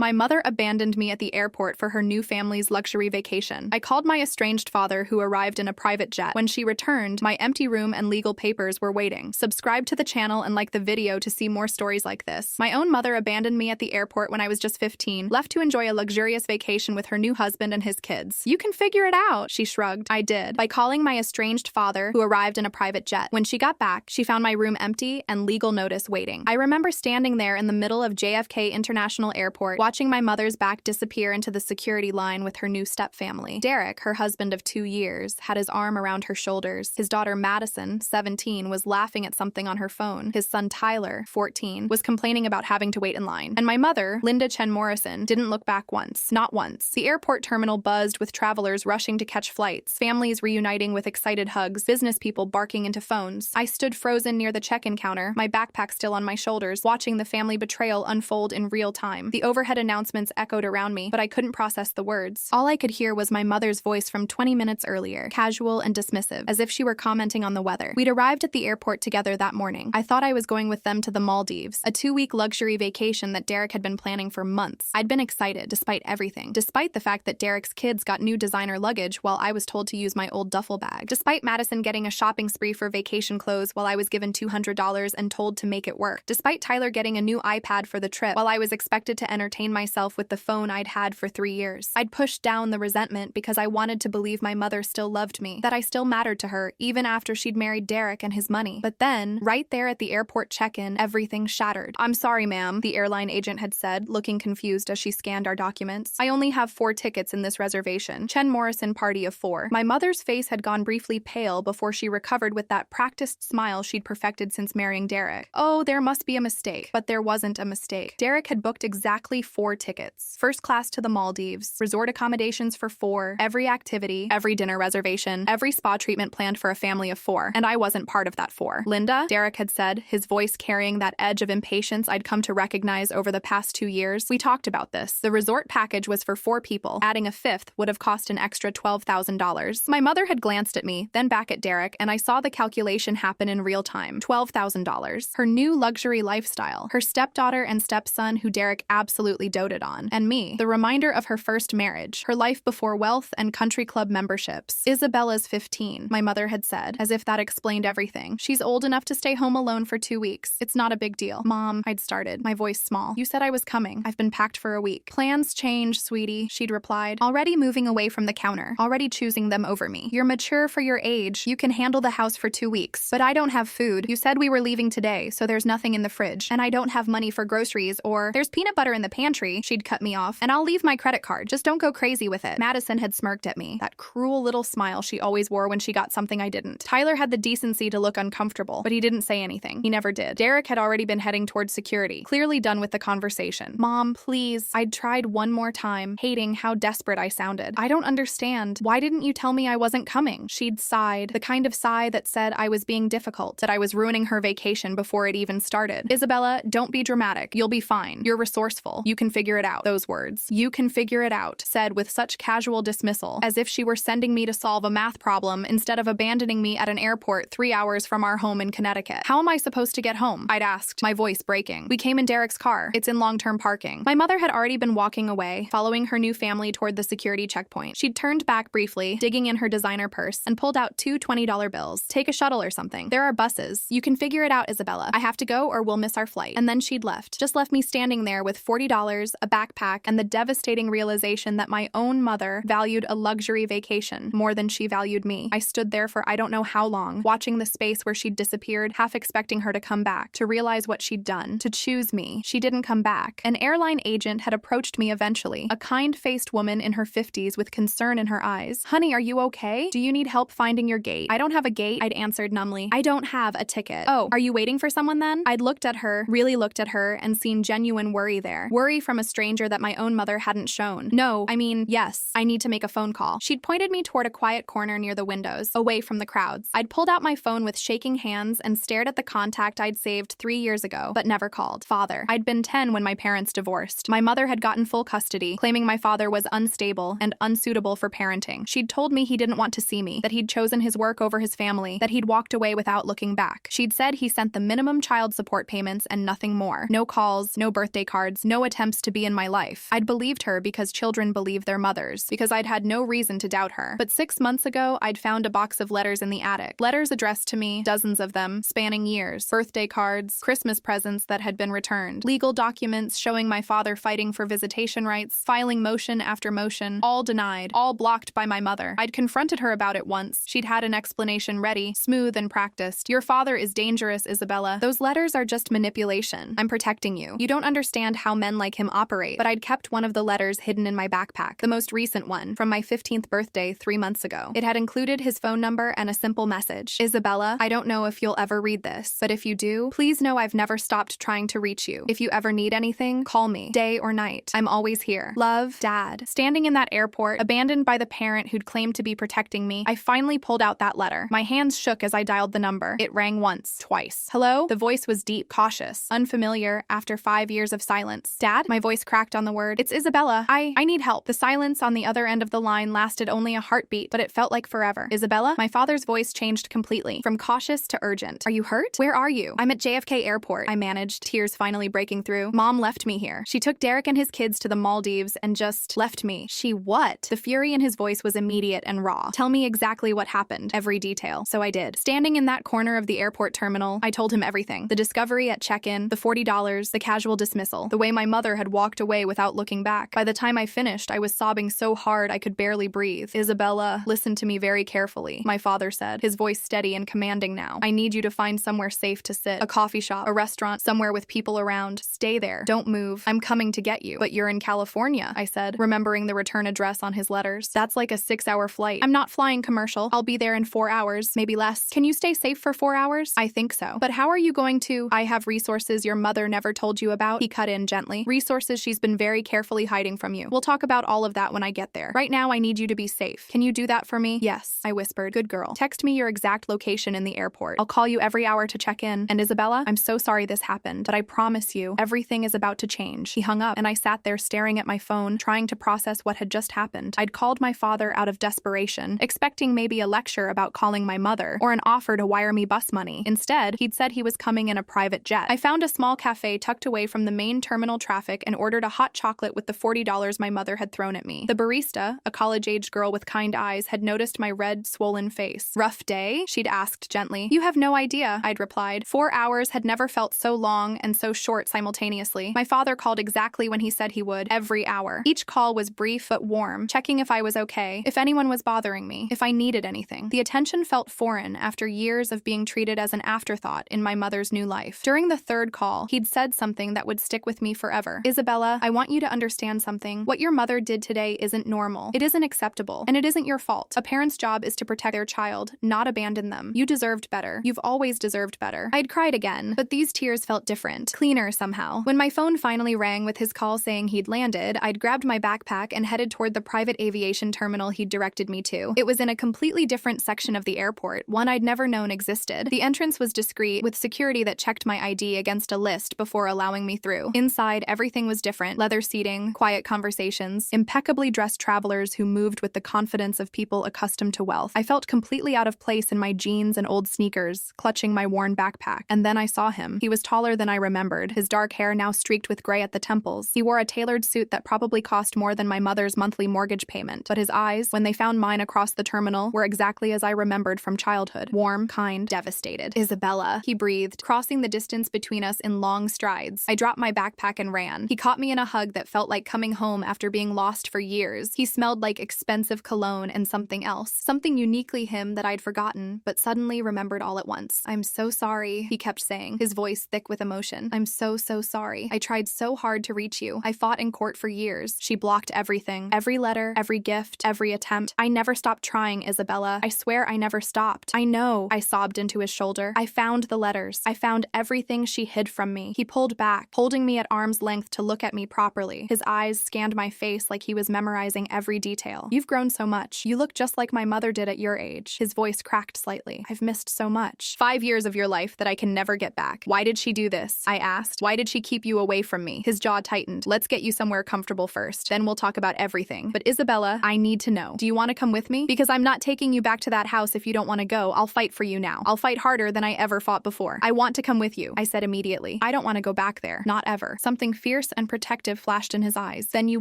My mother abandoned me at the airport for her new family's luxury vacation. I called my estranged father, who arrived in a private jet. When she returned, my empty room and legal papers were waiting. Subscribe to the channel and like the video to see more stories like this. My own mother abandoned me at the airport when I was just 15, left to enjoy a luxurious vacation with her new husband and his kids. You can figure it out, she shrugged. I did, by calling my estranged father, who arrived in a private jet. When she got back, she found my room empty and legal notice waiting. I remember standing there in the middle of JFK International Airport, watching my mother's back disappear into the security line with her new stepfamily. Derek, her husband of 2 years, had his arm around her shoulders. His daughter Madison, 17, was laughing at something on her phone. His son Tyler, 14, was complaining about having to wait in line. And my mother, Linda Chen Morrison, didn't look back once. Not once. The airport terminal buzzed with travelers rushing to catch flights, families reuniting with excited hugs, business people barking into phones. I stood frozen near the check-in counter, my backpack still on my shoulders, watching the family betrayal unfold in real time. The overhead announcements echoed around me, but I couldn't process the words. All I could hear was my mother's voice from 20 minutes earlier, casual and dismissive, as if she were commenting on the weather. We'd arrived at the airport together that morning. I thought I was going with them to the Maldives, a 2-week luxury vacation that Derek had been planning for months. I'd been excited, despite everything. Despite the fact that Derek's kids got new designer luggage while I was told to use my old duffel bag. Despite Madison getting a shopping spree for vacation clothes while I was given $200 and told to make it work. Despite Tyler getting a new iPad for the trip while I was expected to entertain myself with the phone I'd had for 3 years. I'd pushed down the resentment because I wanted to believe my mother still loved me, that I still mattered to her, even after she'd married Derek and his money. But then, right there at the airport check-in, everything shattered. "I'm sorry, ma'am," the airline agent had said, looking confused as she scanned our documents. "I only have 4 tickets in this reservation. Chen Morrison party of 4. My mother's face had gone briefly pale before she recovered with that practiced smile she'd perfected since marrying Derek. Oh, there must be a mistake. But there wasn't a mistake. Derek had booked exactly 4 tickets. First class to the Maldives, resort accommodations for 4, every activity, every dinner reservation, every spa treatment planned for a family of 4. And I wasn't part of that 4. "Linda," Derek had said, his voice carrying that edge of impatience I'd come to recognize over the past 2 years. "We talked about this. The resort package was for 4 people. Adding a 5th would have cost an extra $12,000. My mother had glanced at me, then back at Derek, and I saw the calculation happen in real time. $12,000. Her new luxury lifestyle. Her stepdaughter and stepson who Derek absolutely doted on. And me. The reminder of her first marriage. Her life before wealth and country club memberships. Isabella's 15, my mother had said, as if that explained everything. She's old enough to stay home alone for 2 weeks. It's not a big deal. Mom, I'd started, my voice small. You said I was coming. I've been packed for a week. Plans change, sweetie, she'd replied. Already moving away from the counter. Already choosing them over me. You're mature for your age. You can handle the house for 2 weeks. But I don't have food. You said we were leaving today, so there's nothing in the fridge. And I don't have money for groceries or there's peanut butter in the pantry. She'd cut me off. And I'll leave my credit card. Just don't go crazy with it. Madison had smirked at me. That cruel little smile she always wore when she got something I didn't. Tyler had the decency to look uncomfortable, but he didn't say anything. He never did. Derek had already been heading towards security, clearly done with the conversation. Mom, please. I'd tried one more time, hating how desperate I sounded. I don't understand. Why didn't you tell me I wasn't coming? She'd sighed, the kind of sigh that said I was being difficult, that I was ruining her vacation before it even started. Isabella, don't be dramatic. You'll be fine. You're resourceful. You can figure it out. Those words. You can figure it out, said with such casual dismissal, as if she were sending me to solve a math problem instead of abandoning me at an airport 3 hours from our home in Connecticut. How am I supposed to get home? I'd asked, my voice breaking. We came in Derek's car. It's in long-term parking. My mother had already been walking away, following her new family toward the security checkpoint. She'd turned back briefly, digging in her designer purse, and pulled out 2 $20 bills. Take a shuttle or something. There are buses. You can figure it out, Isabella. I have to go or we'll miss our flight. And then she'd left. Just left me standing there with $40, a backpack, and the devastating realization that my own mother valued a luxury vacation more than she valued me. I stood there for I don't know how long, watching the space where she'd disappeared, half expecting her to come back, to realize what she'd done, to choose me. She didn't come back. An airline agent had approached me eventually, a kind-faced woman in her 50s with concern in her eyes. Honey, are you okay? Do you need help finding your gate? I don't have a gate, I'd answered numbly. I don't have a ticket. Oh, are you waiting for someone then? I'd looked at her, really looked at her, and seen genuine worry there. Worry from a stranger that my own mother hadn't shown. No, I mean, yes, I need to make a phone call. She'd pointed me toward a quiet corner near the windows, away from the crowds. I'd pulled out my phone with shaking hands and stared at the contact I'd saved 3 years ago, but never called. Father. I'd been 10 when my parents divorced. My mother had gotten full custody, claiming my father was unstable and unsuitable for parenting. She'd told me he didn't want to see me, that he'd chosen his work over his family, that he'd walked away without looking back. She'd said he sent the minimum child support payments and nothing more. No calls, no birthday cards, no attempt attempts to be in my life. I'd believed her because children believe their mothers, because I'd had no reason to doubt her. But 6 months ago, I'd found a box of letters in the attic. Letters addressed to me, dozens of them, spanning years. Birthday cards, Christmas presents that had been returned, legal documents showing my father fighting for visitation rights, filing motion after motion, all denied, all blocked by my mother. I'd confronted her about it once. She'd had an explanation ready, smooth and practiced. Your father is dangerous, Isabella. Those letters are just manipulation. I'm protecting you. You don't understand how men like him operate. But I'd kept one of the letters hidden in my backpack, the most recent one, from my 15th birthday 3 months ago. It had included his phone number and a simple message. Isabella, I don't know if you'll ever read this, but if you do, please know I've never stopped trying to reach you. If you ever need anything, call me, day or night. I'm always here. Love, Dad. Standing in that airport, abandoned by the parent who'd claimed to be protecting me, I finally pulled out that letter. My hands shook as I dialed the number. It rang once, twice. Hello? The voice was deep, cautious, unfamiliar after 5 years of silence. Dad? My voice cracked on the word. It's Isabella. I need help. The silence on the other end of the line lasted only a heartbeat, but it felt like forever. Isabella? My father's voice changed completely, from cautious to urgent. Are you hurt? Where are you? I'm at JFK Airport, I managed, tears finally breaking through. Mom left me here. She took Derek and his kids to the Maldives and just left me. She what? The fury in his voice was immediate and raw. Tell me exactly what happened, every detail. So I did. Standing in that corner of the airport terminal, I told him everything. The discovery at check-in, the $40, the casual dismissal, the way my mother had walked away without looking back. By the time I finished, I was sobbing so hard I could barely breathe. Isabella, listen to me very carefully, my father said, his voice steady and commanding now. I need you to find somewhere safe to sit. A coffee shop, a restaurant, somewhere with people around. Stay there. Don't move. I'm coming to get you. But you're in California, I said, remembering the return address on his letters. That's like a 6-hour flight. I'm not flying commercial. I'll be there in 4 hours, maybe less. Can you stay safe for 4 hours? I think so. But how are you going to? I have resources your mother never told you about, he cut in gently. Resources she's been very carefully hiding from you. We'll talk about all of that when I get there. Right now, I need you to be safe. Can you do that for me? Yes, I whispered. Good girl. Text me your exact location in the airport. I'll call you every hour to check in. And Isabella, I'm so sorry this happened, but I promise you, everything is about to change. He hung up, and I sat there staring at my phone, trying to process what had just happened. I'd called my father out of desperation, expecting maybe a lecture about calling my mother, or an offer to wire me bus money. Instead, he'd said he was coming in a private jet. I found a small cafe tucked away from the main terminal traffic and ordered a hot chocolate with the $40 my mother had thrown at me. The barista, a college-aged girl with kind eyes, had noticed my red, swollen face. Rough day? She'd asked gently. You have no idea, I'd replied. 4 hours had never felt so long and so short simultaneously. My father called exactly when he said he would, every hour. Each call was brief but warm, checking if I was okay, if anyone was bothering me, if I needed anything. The attention felt foreign after years of being treated as an afterthought in my mother's new life. During the third call, he'd said something that would stick with me forever. Isabella, I want you to understand something. What your mother did today isn't normal. It isn't acceptable, and it isn't your fault. A parent's job is to protect their child, not abandon them. You deserved better. You've always deserved better. I'd cried again, but these tears felt different, cleaner somehow. When my phone finally rang with his call saying he'd landed, I'd grabbed my backpack and headed toward the private aviation terminal he'd directed me to. It was in a completely different section of the airport, one I'd never known existed. The entrance was discreet, with security that checked my ID against a list before allowing me through. Inside, everything was different. Leather seating, quiet conversations, impeccably dressed travelers who moved with the confidence of people accustomed to wealth. I felt completely out of place in my jeans and old sneakers, clutching my worn backpack. And then I saw him. He was taller than I remembered, his dark hair now streaked with gray at the temples. He wore a tailored suit that probably cost more than my mother's monthly mortgage payment. But his eyes, when they found mine across the terminal, were exactly as I remembered from childhood. Warm, kind, devastated. Isabella, he breathed, crossing the distance between us in long strides. I dropped my backpack and ran. He caught me in a hug that felt like coming home after being lost for years. He smelled like expensive cologne and something else. Something uniquely him that I'd forgotten, but suddenly remembered all at once. I'm so sorry, he kept saying, his voice thick with emotion. I'm so sorry. I tried so hard to reach you. I fought in court for years. She blocked everything. Every letter, every gift, every attempt. I never stopped trying, Isabella. I swear I never stopped. I know. I sobbed into his shoulder. I found the letters. I found everything she hid from me. He pulled back, holding me at arm's length to look at me properly. His eyes scanned my face like he was memorizing every detail. You've grown so much. You look just like my mother did at your age. His voice cracked slightly. I've missed so much. 5 years of your life that I can never get back. Why did she do this? I asked. Why did she keep you away from me? His jaw tightened. Let's get you somewhere comfortable first. Then we'll talk about everything. But Isabella, I need to know. Do you want to come with me? Because I'm not taking you back to that house if you don't want to go. I'll fight for you now. I'll fight harder than I ever fought before. I want to come with you, I said immediately. I don't want to go back there. Not ever. Something fierce fierce and protective flashed in his eyes. Then you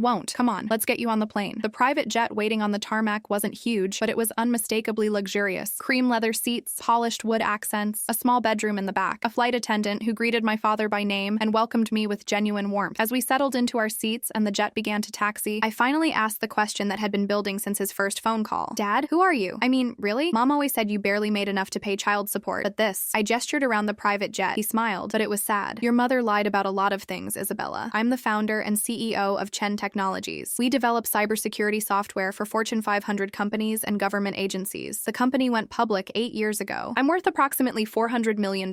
won't. Come on, let's get you on the plane. The private jet waiting on the tarmac wasn't huge, but it was unmistakably luxurious. Cream leather seats, polished wood accents, a small bedroom in the back, a flight attendant who greeted my father by name and welcomed me with genuine warmth. As we settled into our seats and the jet began to taxi, I finally asked the question that had been building since his first phone call. Dad, who are you? I mean, really? Mom always said you barely made enough to pay child support. But this. I gestured around the private jet. He smiled, but it was sad. Your mother lied about a lot of things, Isabella. I'm the founder and CEO of Chen Technologies. We develop cybersecurity software for Fortune 500 companies and government agencies. The company went public 8 years ago. I'm worth approximately $400 million.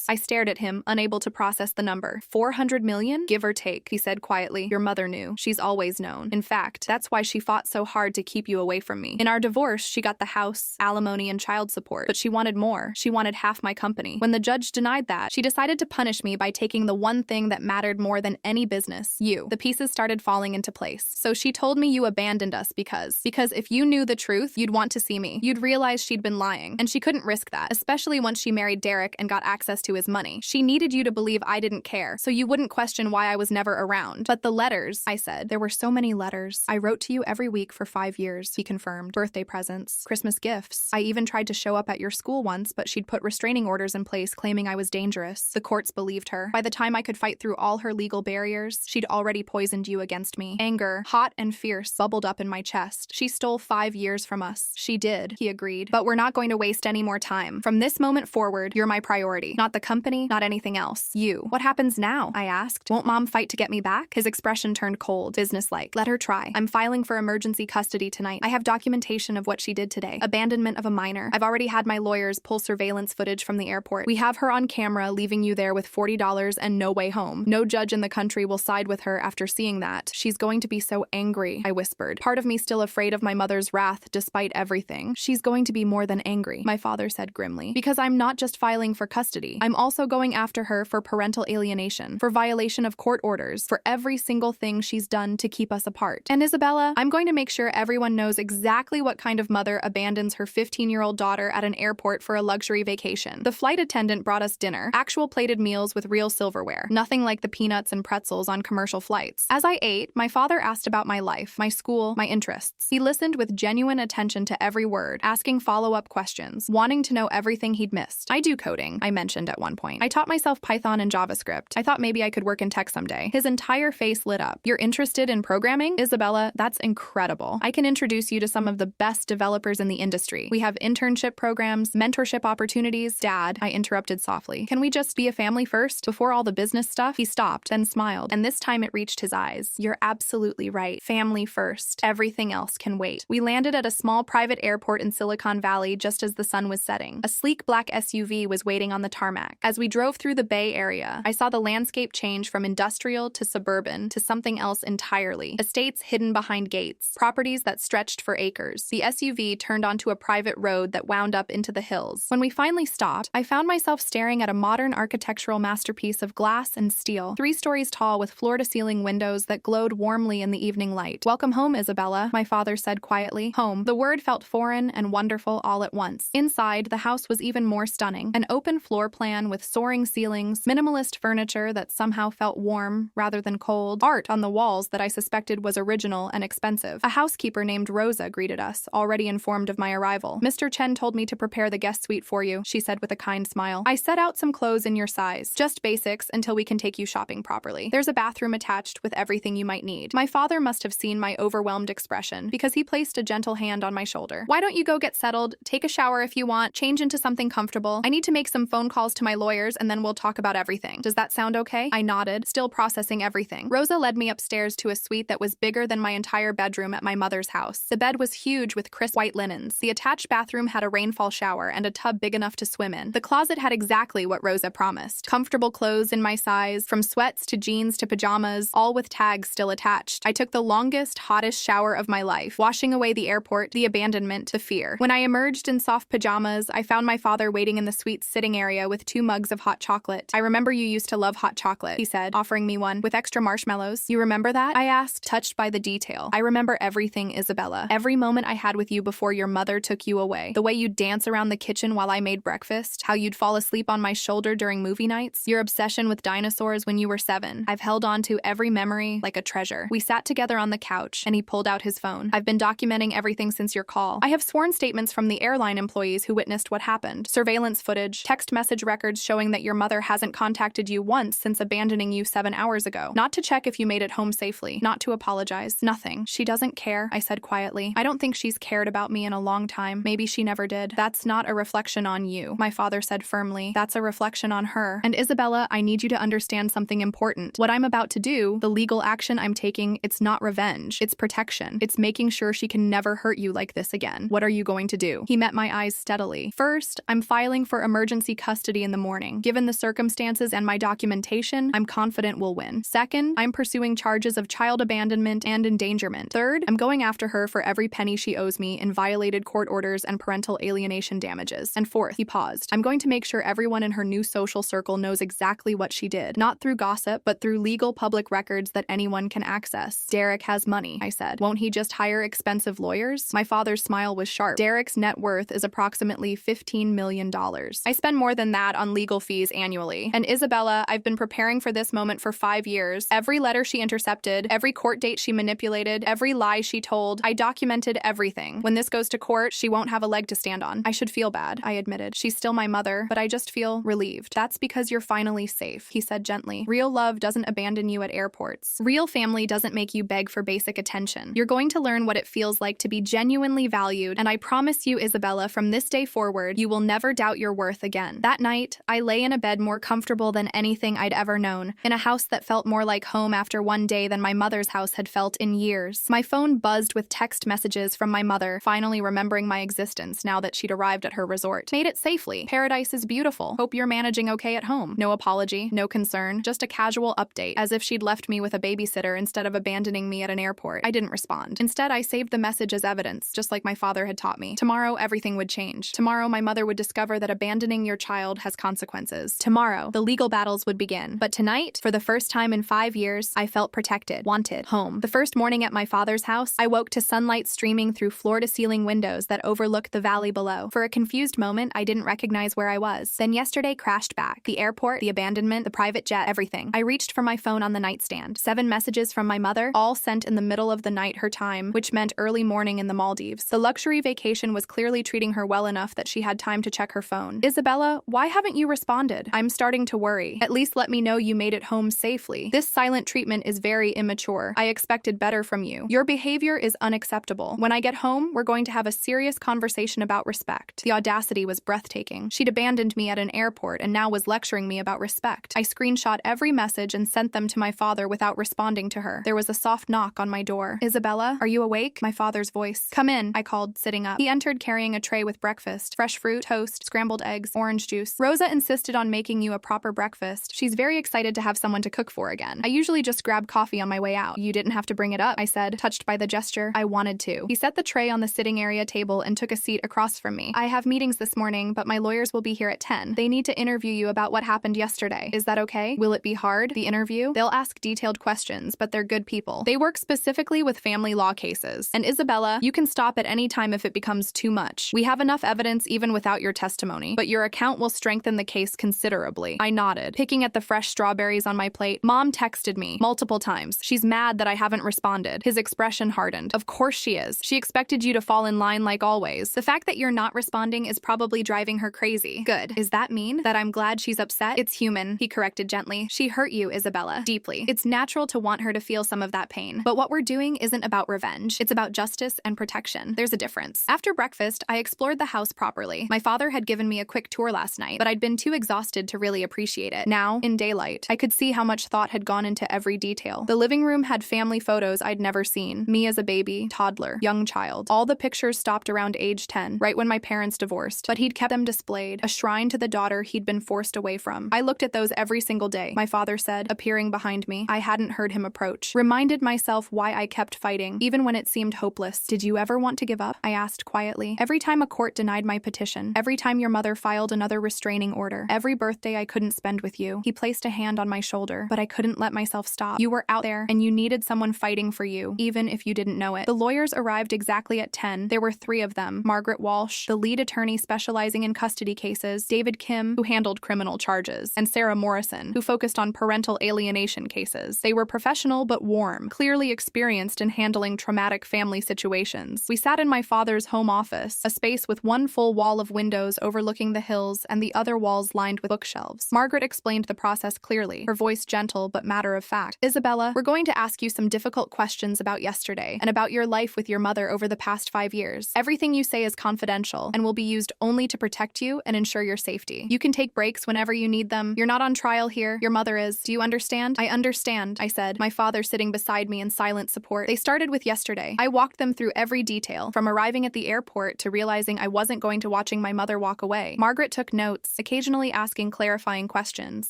I stared at him, unable to process the number. 400 million? Give or take, he said quietly. Your mother knew. She's always known. In fact, that's why she fought so hard to keep you away from me. In our divorce, she got the house, alimony, and child support, but she wanted more. She wanted half my company. When the judge denied that, she decided to punish me by taking the one thing that mattered more than any business, you. The pieces started falling into place. So she told me you abandoned us because if you knew the truth, you'd want to see me. You'd realize she'd been lying, and she couldn't risk that, especially once she married Derek and got access to his money. She needed you to believe I didn't care, so you wouldn't question why I was never around. But the letters, I said. There were so many letters. I wrote to you every week for 5 years, he confirmed. Birthday presents, Christmas gifts. I even tried to show up at your school once, but she'd put restraining orders in place claiming I was dangerous. The courts believed her. By the time I could fight through all her legal barriers, she'd already poisoned you against me. Anger, hot and fierce, bubbled up in my chest. She stole 5 years from us. She did, he agreed. But we're not going to waste any more time. From this moment forward, you're my priority. Not the company, not anything else. You. What happens now? I asked. Won't Mom fight to get me back? His expression turned cold, businesslike. Let her try. I'm filing for emergency custody tonight. I have documentation of what she did today. Abandonment of a minor. I've already had my lawyers pull surveillance footage from the airport. We have her on camera leaving you there with $40 and no way home. No judge in the country will side with her after seeing that. She's going to be so angry, I whispered. Part of me still afraid of my mother's wrath despite everything. She's going to be more than angry, my father said grimly. Because I'm not just filing for custody. I'm also going after her for parental alienation, for violation of court orders, for every single thing she's done to keep us apart. And Isabella, I'm going to make sure everyone knows exactly what kind of mother abandons her 15-year-old daughter at an airport for a luxury vacation. The flight attendant brought us dinner, actual plated meals with real silverware, nothing like the peanuts and pretzels on commercial flights. As I ate, my father asked about my life, my school, my interests. He listened with genuine attention to every word, asking follow-up questions, wanting to know everything he'd missed. I do coding, I mentioned at one point. I taught myself Python and JavaScript. I thought maybe I could work in tech someday. His entire face lit up. You're interested in programming? Isabella, that's incredible. I can introduce you to some of the best developers in the industry. We have internship programs, mentorship opportunities. Dad, I interrupted softly. Can we just be a family first, before all the business stuff? He stopped, then smiled, and this time it reached his eyes. You're absolutely right. Family first. Everything else can wait. We landed at a small private airport in Silicon Valley just as the sun was setting. A sleek black SUV was waiting on the tarmac. As we drove through the Bay Area, I saw the landscape change from industrial to suburban to something else entirely. Estates hidden behind gates, properties that stretched for acres. The SUV turned onto a private road that wound up into the hills. When we finally stopped, I found myself staring at a modern architectural masterpiece of glass and steel, 3 stories tall with floor-to-ceiling windows that glowed warmly in the evening light. Welcome home, Isabella, my father said quietly. Home. The word felt foreign and wonderful all at once. Inside, the house was even more stunning. An open floor plan with soaring ceilings, minimalist furniture that somehow felt warm rather than cold, art on the walls that I suspected was original and expensive. A housekeeper named Rosa greeted us, already informed of my arrival. Mr. Chen told me to prepare the guest suite for you, she said with a kind smile. I set out some clothes in your size, just basics until we can take you shopping properly. There's a bathroom attached with everything you might need. My father must have seen my overwhelmed expression because he placed a gentle hand on my shoulder. Why don't you go get settled, take a shower if you want, change into something comfortable. I need to make some phone calls to my lawyers and then we'll talk about everything. Does that sound okay? I nodded, still processing everything. Rosa led me upstairs to a suite that was bigger than my entire bedroom at my mother's house. The bed was huge with crisp white linens. The attached bathroom had a rainfall shower and a tub big enough to swim in. The closet had exactly what Rosa promised. Comfortable clothes in my size, from sweats to jeans to pajamas, all with tags still attached. I took the longest, hottest shower of my life, washing away the airport, the abandonment, the fear. When I emerged in soft pajamas, I found my father waiting in the suite's sitting area with 2 mugs of hot chocolate. I remember you used to love hot chocolate, he said, offering me one, with extra marshmallows. You remember that? I asked, touched by the detail. I remember everything, Isabella. Every moment I had with you before your mother took you away. The way you'd dance around the kitchen while I made breakfast, how you'd fall asleep on my shoulder during movie nights, your obsession with dinosaurs when you were 7. I've held on to every memory like a treasure. We sat together on the couch, and he pulled out his phone. I've been documenting everything since your call. I have sworn statements from the airline employees who witnessed what happened. Surveillance footage, text message records showing that your mother hasn't contacted you once since abandoning you 7 hours ago. Not to check if you made it home safely. Not to apologize. Nothing. She doesn't care, I said quietly. I don't think she's cared about me in a long time. Maybe she never did. That's not a reflection on you, my father said firmly. That's a reflection on her. And Isabella, I need you to understand something important. What I'm about to do, the legal action I'm taking, it's not revenge. It's protection. It's making sure she can never hurt you like this again. What are you going to do? He met my eyes steadily. First, I'm filing for emergency custody in the morning. Given the circumstances and my documentation, I'm confident we'll win. Second, I'm pursuing charges of child abandonment and endangerment. Third, I'm going after her for every penny she owes me in violated court orders and parental alienation damages. And fourth, he paused, I'm going to make sure everyone in her new social circle knows exactly what she did. Not through gossip, but through legal public records that anyone can access. Derek has money, I said. Won't he just hire expensive lawyers? My father's smile was sharp. Derek's net worth is approximately $15 million. I spend more than that on legal fees annually. And Isabella, I've been preparing for this moment for 5 years. Every letter she intercepted, every court date she manipulated, every lie she told, I documented everything. When this goes to court, she won't have a leg to stand on. I should feel bad, I admitted. She's still my mother, but I just feel relieved. That's because you're finally safe, he said gently. Real love doesn't abandon you at airports. Real family doesn't make you beg for basic attention. You're going to learn what it feels like to be genuinely valued, and I promise you, Isabella, from this day forward, you will never doubt your worth again. That night, I lay in a bed more comfortable than anything I'd ever known, in a house that felt more like home after one day than my mother's house had felt in years. My phone buzzed with text messages from my mother, finally remembering my existence now that she'd arrived at her resort. Made it safely. Paradise is beautiful. Hope you're managing okay at home. No apology, no concern, just a casual update, as if she'd left me with a babysitter instead of abandoning me at an airport. I didn't respond. Instead, I saved the message as evidence, just like my father had taught me. Tomorrow, everything would change. Tomorrow, my mother would discover that abandoning your child has consequences. Tomorrow, the legal battles would begin. But tonight, for the first time in 5 years, I felt protected, wanted, home. The first morning at my father's house, I woke to sunlight streaming through floor-to-ceiling windows that overlooked the valley below. For a confused moment, I didn't recognize where I was. Then yesterday crashed back. The airport, the abandonment, the private jet, everything. I reached for my phone on the nightstand. 7 messages from my mother, all sent in the middle of the night her time, which meant early morning in the Maldives. The luxury vacation was clearly treating her well enough that she had time to check her phone. Isabella, why haven't you responded? I'm starting to worry. At least let me know you made it home safely. This silent treatment is very immature. I expected better from you. Your behavior is unacceptable. When I get home, we're going to have a serious conversation about respect. The audacity was breathtaking. She'd abandoned me at an airport and now was lecturing me about respect. I screenshot every message and sent them to my father without responding to her. There was a soft knock on my door. Isabella, are you awake? My father's voice. Come in, I called, sitting up. He entered carrying a tray with breakfast, fresh fruit, toast, scrambled eggs, orange juice. Rosa insisted on making you a proper breakfast. She's very excited to have someone to cook for again. I usually just grab coffee on my way out. You didn't have to bring it up, I said, touched by the gesture. I wanted to. He set the tray on the sitting area table and took a seat across from me. I have meetings this morning, but my lawyers will be here at 10. They need to interview you about what happened yesterday. Is that okay? Will it be hard, the interview? They'll ask detailed questions, but they're good people. They work specifically with family law cases. And Isabella, you can stop at any time if it becomes too much. We have enough evidence even without your testimony, but your account will strengthen the case considerably. I nodded, picking at the fresh strawberries on my plate. Mom texted me multiple times. She's mad that I haven't responded. His expression hardened. Of course she is. She expected you to fall in line like always. The fact that you're not responding is probably driving her crazy. Good. Is that mean that I'm glad she's upset? It's human, he corrected gently. She hurt you, Isabella, deeply. It's natural to want her to feel some of that pain. But what we're doing isn't about revenge. It's about justice and protection. There's a difference. After breakfast, I explored the house properly. My father had given me a quick tour last night, but I'd been too exhausted to really appreciate it. Now, in daylight, I could see how much thought had gone into every detail. The living room had family photos I'd never seen. Me as a baby, toddler, young child. All the pictures stopped around age 10, right when my parents divorced, but he'd kept them displayed, a shrine to the daughter he'd been forced away from. I looked at those every single day, my father said, appearing behind me. I hadn't heard him approach. Reminded myself why I kept fighting, even when it seemed hopeless. Did you ever want to give up? I asked quietly. Every time a court denied my petition, every time your mother filed another restraining order, every birthday I couldn't spend with you. He placed a hand on my shoulder, but I couldn't let myself stop. You were out there, and you needed someone fighting for you, even if you didn't know it. The lawyers arrived exactly at 10. There were 3 of them. Margaret Walsh, the lead attorney specializing in custody cases, David Kim, who handled criminal charges, and Sarah Morrison, who focused on parental parental alienation cases. They were professional but warm, clearly experienced in handling traumatic family situations. We sat in my father's home office, a space with one full wall of windows overlooking the hills and the other walls lined with bookshelves. Margaret explained the process clearly, her voice gentle but matter of fact. Isabella, we're going to ask you some difficult questions about yesterday and about your life with your mother over the past 5 years. Everything you say is confidential and will be used only to protect you and ensure your safety. You can take breaks whenever you need them. You're not on trial here. Your mother is. Do you understand? I understand, I said, my father sitting beside me in silent support. They started with yesterday. I walked them through every detail, from arriving at the airport to realizing I wasn't going to watching my mother walk away. Margaret took notes, occasionally asking clarifying questions.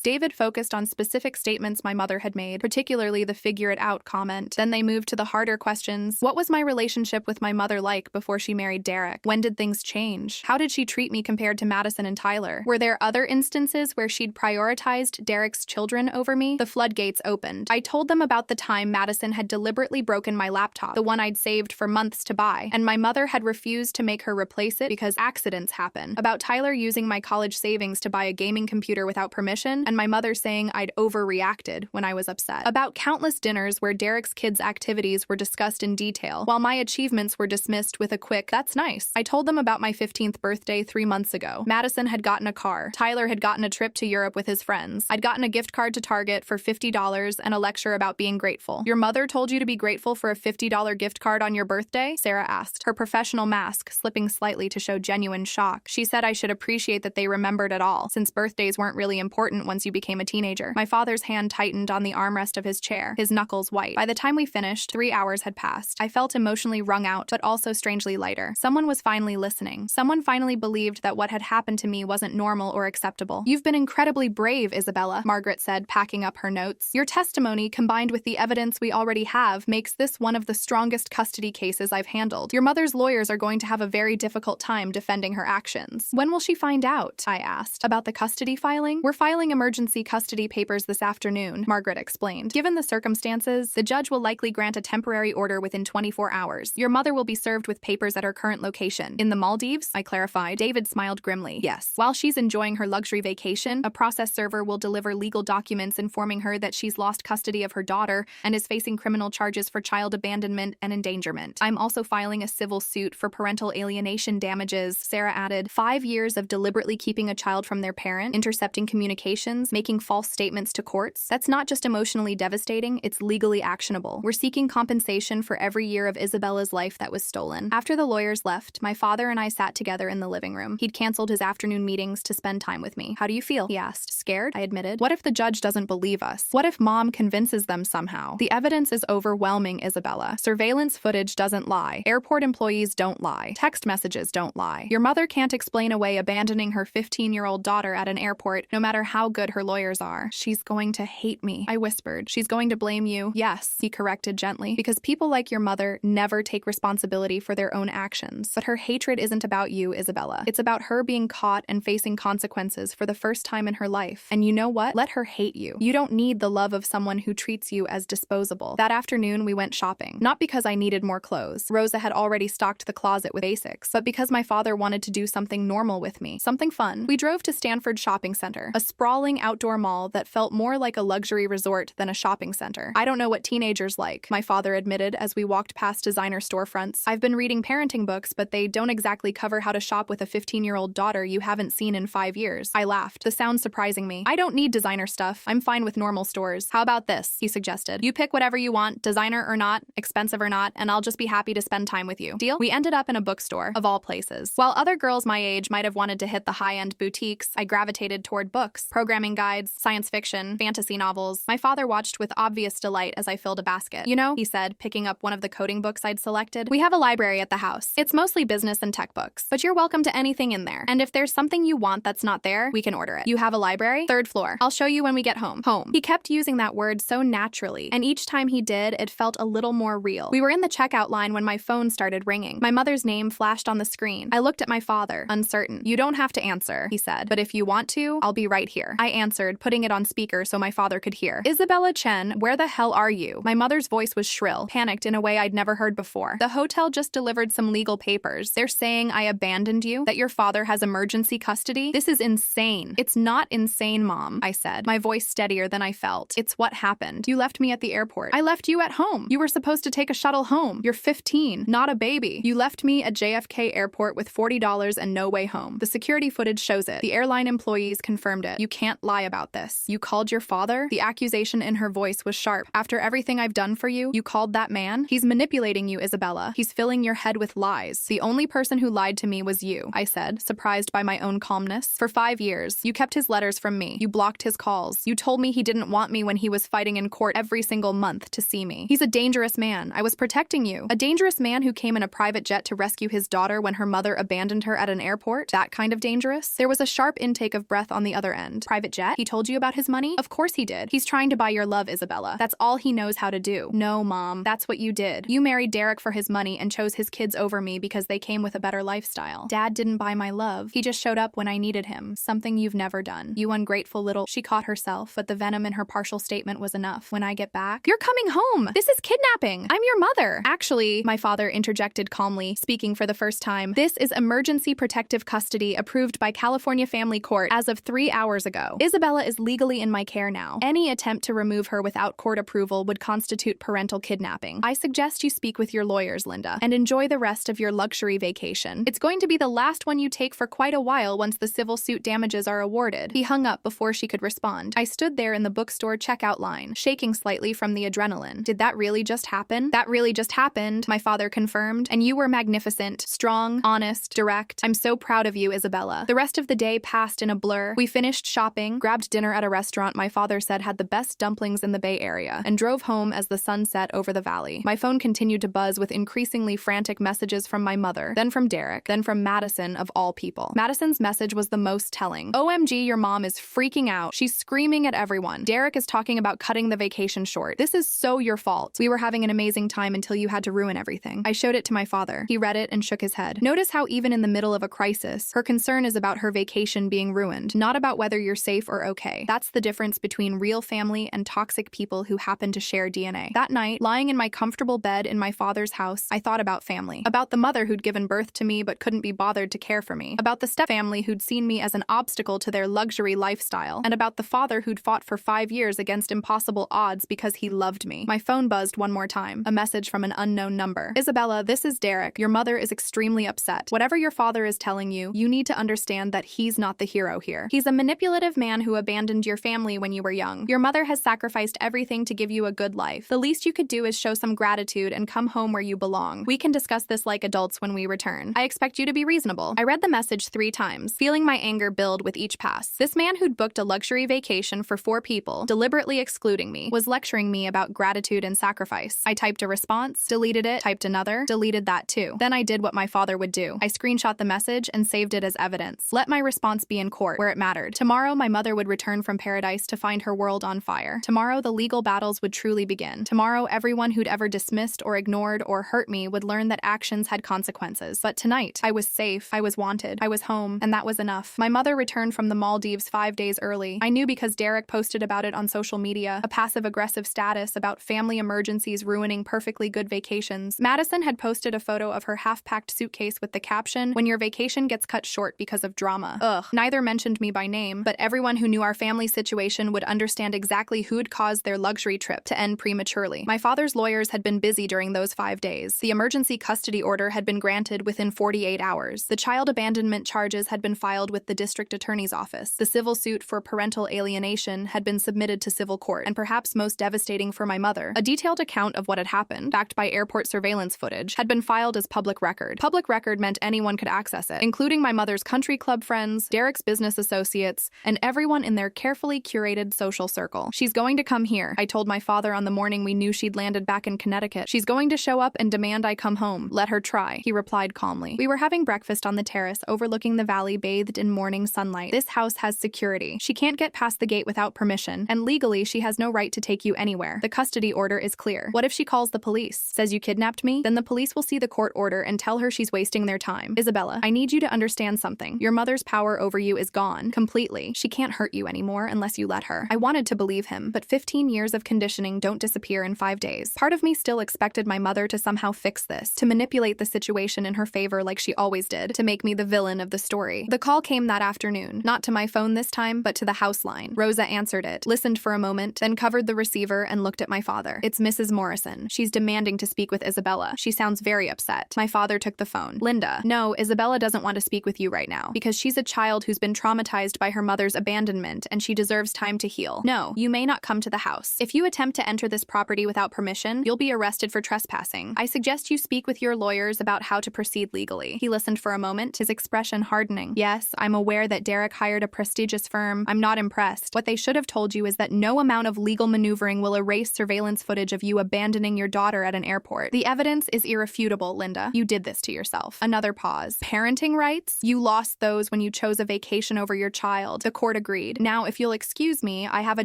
David focused on specific statements my mother had made, particularly the figure it out comment. Then they moved to the harder questions. What was my relationship with my mother like before she married Derek? When did things change? How did she treat me compared to Madison and Tyler? Were there other instances where she'd prioritized Derek's children over me? The floodgates opened. I told them about the time Madison had deliberately broken my laptop, the one I'd saved for months to buy, and my mother had refused to make her replace it because accidents happen. About Tyler using my college savings to buy a gaming computer without permission, and my mother saying I'd overreacted when I was upset. About countless dinners where Derek's kids' activities were discussed in detail, while my achievements were dismissed with a quick, "That's nice." I told them about my 15th birthday 3 months ago. Madison had gotten a car. Tyler had gotten a trip to Europe with his friends. I'd gotten a gift card to Target for $50 and a lecture about being grateful. Your mother told you to be grateful for a $50 gift card on your birthday? Sarah asked, her professional mask slipping slightly to show genuine shock. She said I should appreciate that they remembered at all, since birthdays weren't really important once you became a teenager. My father's hand tightened on the armrest of his chair, his knuckles white. By the time we finished, 3 hours had passed. I felt emotionally wrung out, but also strangely lighter. Someone was finally listening. Someone finally believed that what had happened to me wasn't normal or acceptable. You've been incredibly brave, Isabella, Margaret said, packing up her notes. Your testimony, combined with the evidence we already have, makes this one of the strongest custody cases I've handled. Your mother's lawyers are going to have a very difficult time defending her actions. When will she find out? I asked. About the custody filing? We're filing emergency custody papers this afternoon, Margaret explained. Given the circumstances, the judge will likely grant a temporary order within 24 hours. Your mother will be served with papers at her current location. In the Maldives? I clarified. David smiled grimly. Yes. While she's enjoying her luxury vacation, a process server will deliver legal documents informing her that she's lost custody of her daughter and is facing criminal charges for child abandonment and endangerment. I'm also filing a civil suit for parental alienation damages, Sarah added. 5 years of deliberately keeping a child from their parent, intercepting communications, making false statements to courts. That's not just emotionally devastating, it's legally actionable. We're seeking compensation for every year of Isabella's life that was stolen. After the lawyers left, my father and I sat together in the living room. He'd canceled his afternoon meetings to spend time with me. How do you feel? He asked. Scared? I admitted. What if the judge doesn't believe us? What if Mom convinces them somehow? The evidence is overwhelming, Isabella. Surveillance footage doesn't lie. Airport employees don't lie. Text messages don't lie. Your mother can't explain away abandoning her 15-year-old daughter at an airport, no matter how good her lawyers are. She's going to hate me, I whispered. She's going to blame you. Yes, he corrected gently, because people like your mother never take responsibility for their own actions. But her hatred isn't about you, Isabella. It's about her being caught and facing consequences for the first time in her life. And you know what? Let her hate you. You don't need the love of someone who treats you as disposable. That afternoon, we went shopping. Not because I needed more clothes. Rosa had already stocked the closet with basics, but because my father wanted to do something normal with me, something fun. We drove to Stanford Shopping Center, a sprawling outdoor mall that felt more like a luxury resort than a shopping center. I don't know what teenagers like, my father admitted as we walked past designer storefronts. I've been reading parenting books, but they don't exactly cover how to shop with a 15-year-old daughter you haven't seen in 5 years. I laughed, the sound surprising me. I don't need designer stuff. I'm fine with normal stores. How about this? He suggested. You pick whatever you want, designer or not, expensive or not, and I'll just be happy to spend time with you. Deal? We ended up in a bookstore, of all places. While other girls my age might have wanted to hit the high-end boutiques, I gravitated toward books, programming guides, science fiction, fantasy novels. My father watched with obvious delight as I filled a basket. You know, he said, picking up one of the coding books I'd selected, we have a library at the house. It's mostly business and tech books, but you're welcome to anything in there. And if there's something you want that's not there, we can order it. You have a library? 3rd floor. I'll show you when we get home. Home. He kept using that word so naturally, and each time he did, it felt a little more real. We were in the checkout line when my phone started ringing. My mother's name flashed on the screen. I looked at my father, uncertain. You don't have to answer, he said, but if you want to, I'll be right here. I answered, putting it on speaker so my father could hear. Isabella Chen, where the hell are you? My mother's voice was shrill, panicked in a way I'd never heard before. The hotel just delivered some legal papers. They're saying I abandoned you, that your father has emergency custody. This is insane. It's not insane, Mom, I said, my voice steady pettier than I felt. It's what happened. You left me at the airport. I left you at home. You were supposed to take a shuttle home. You're 15, not a baby. You left me at JFK Airport with $40 and no way home. The security footage shows it. The airline employees confirmed it. You can't lie about this. You called your father? The accusation in her voice was sharp. After everything I've done for you, you called that man? He's manipulating you, Isabella. He's filling your head with lies. The only person who lied to me was you, I said, surprised by my own calmness. For 5 years, you kept his letters from me. You blocked his calls. You told me he didn't want me when he was fighting in court every single month to see me. He's a dangerous man. I was protecting you. A dangerous man who came in a private jet to rescue his daughter when her mother abandoned her at an airport? That kind of dangerous? There was a sharp intake of breath on the other end. Private jet? He told you about his money? Of course he did. He's trying to buy your love, Isabella. That's all he knows how to do. No, Mom. That's what you did. You married Derek for his money and chose his kids over me because they came with a better lifestyle. Dad didn't buy my love. He just showed up when I needed him. Something you've never done. You ungrateful little... She caught herself, but the venom in her partial statement was enough. When I get back... You're coming home! This is kidnapping! I'm your mother! Actually, my father interjected calmly, speaking for the first time. This is emergency protective custody approved by California Family Court as of 3 hours ago. Isabella is legally in my care now. Any attempt to remove her without court approval would constitute parental kidnapping. I suggest you speak with your lawyers, Linda, and enjoy the rest of your luxury vacation. It's going to be the last one you take for quite a while once the civil suit damages are awarded. He hung up before she could respond. I stood there in the bookstore checkout line, shaking slightly from the adrenaline. Did that really just happen? That really just happened, my father confirmed. And you were magnificent, strong, honest, direct. I'm so proud of you, Isabella. The rest of the day passed in a blur. We finished shopping, grabbed dinner at a restaurant my father said had the best dumplings in the Bay Area, and drove home as the sun set over the valley. My phone continued to buzz with increasingly frantic messages from my mother, then from Derek, then from Madison of all people. Madison's message was the most telling. OMG, your mom is freaking out. She's screaming at everyone. Derek is talking about cutting the vacation short. This is so your fault. We were having an amazing time until you had to ruin everything. I showed it to my father. He read it and shook his head. Notice how even in the middle of a crisis, her concern is about her vacation being ruined, not about whether you're safe or okay. That's the difference between real family and toxic people who happen to share DNA. That night, lying in my comfortable bed in my father's house, I thought about family. About the mother who'd given birth to me but couldn't be bothered to care for me. About the step-family who'd seen me as an obstacle to their luxury lifestyle. And about the father who'd fought for 5 years against impossible odds because he loved me. My phone buzzed one more time. A message from an unknown number. Isabella, this is Derek. Your mother is extremely upset. Whatever your father is telling you, you need to understand that he's not the hero here. He's a manipulative man who abandoned your family when you were young. Your mother has sacrificed everything to give you a good life. The least you could do is show some gratitude and come home where you belong. We can discuss this like adults when we return. I expect you to be reasonable. I read the message 3 times, feeling my anger build with each pass. This man who'd booked a luxury vacation for 4 people, deliberately excluding me, was lecturing me about gratitude and sacrifice. I typed a response, deleted it, typed another, deleted that too. Then I did what my father would do. I screenshot the message and saved it as evidence. Let my response be in court, where it mattered. Tomorrow, my mother would return from paradise to find her world on fire. Tomorrow, the legal battles would truly begin. Tomorrow, everyone who'd ever dismissed or ignored or hurt me would learn that actions had consequences. But tonight, I was safe, I was wanted, I was home, and that was enough. My mother returned from the Maldives 5 days early. I knew because Derek posted about it on social media, a passive-aggressive status about family emergencies ruining perfectly good vacations. Madison had posted a photo of her half-packed suitcase with the caption, "When your vacation gets cut short because of drama." Ugh. Neither mentioned me by name, but everyone who knew our family situation would understand exactly who'd caused their luxury trip to end prematurely. My father's lawyers had been busy during those 5 days. The emergency custody order had been granted within 48 hours. The child abandonment charges had been filed with the district attorney's office. The civil suit for parental alienation had been submitted to civil court, and perhaps most devastating for my mother, a detailed account of what had happened, backed by airport surveillance footage, had been filed as public record. Public record meant anyone could access it, including my mother's country club friends, Derek's business associates, and everyone in their carefully curated social circle. She's going to come here, I told my father on the morning we knew she'd landed back in Connecticut. She's going to show up and demand I come home. Let her try, he replied calmly. We were having breakfast on the terrace overlooking the valley bathed in morning sunlight. This house has security. She can't get past the gate without permission, and legally she has no right to take you anywhere. The custody order is clear. What if she calls the police? Says you kidnapped me? Then the police will see the court order and tell her she's wasting their time. Isabella, I need you to understand something. Your mother's power over you is gone. Completely. She can't hurt you anymore unless you let her. I wanted to believe him, but 15 years of conditioning don't disappear in 5 days. Part of me still expected my mother to somehow fix this, to manipulate the situation in her favor like she always did, to make me the villain of the story. The call came that afternoon, not to my phone this time, but to the house line. Rosa answered answered it, listened for a moment, then covered the receiver and looked at my father. It's Mrs. Morrison. She's demanding to speak with Isabella. She sounds very upset. My father took the phone. Linda, no, Isabella doesn't want to speak with you right now because she's a child who's been traumatized by her mother's abandonment and she deserves time to heal. No, you may not come to the house. If you attempt to enter this property without permission, you'll be arrested for trespassing. I suggest you speak with your lawyers about how to proceed legally. He listened for a moment, his expression hardening. Yes, I'm aware that Derek hired a prestigious firm. I'm not impressed. What they should have told you is that no amount of legal maneuvering will erase surveillance footage of you abandoning your daughter at an airport. The evidence is irrefutable, Linda. You did this to yourself. Another pause. Parenting rights? You lost those when you chose a vacation over your child. The court agreed. Now, if you'll excuse me, I have a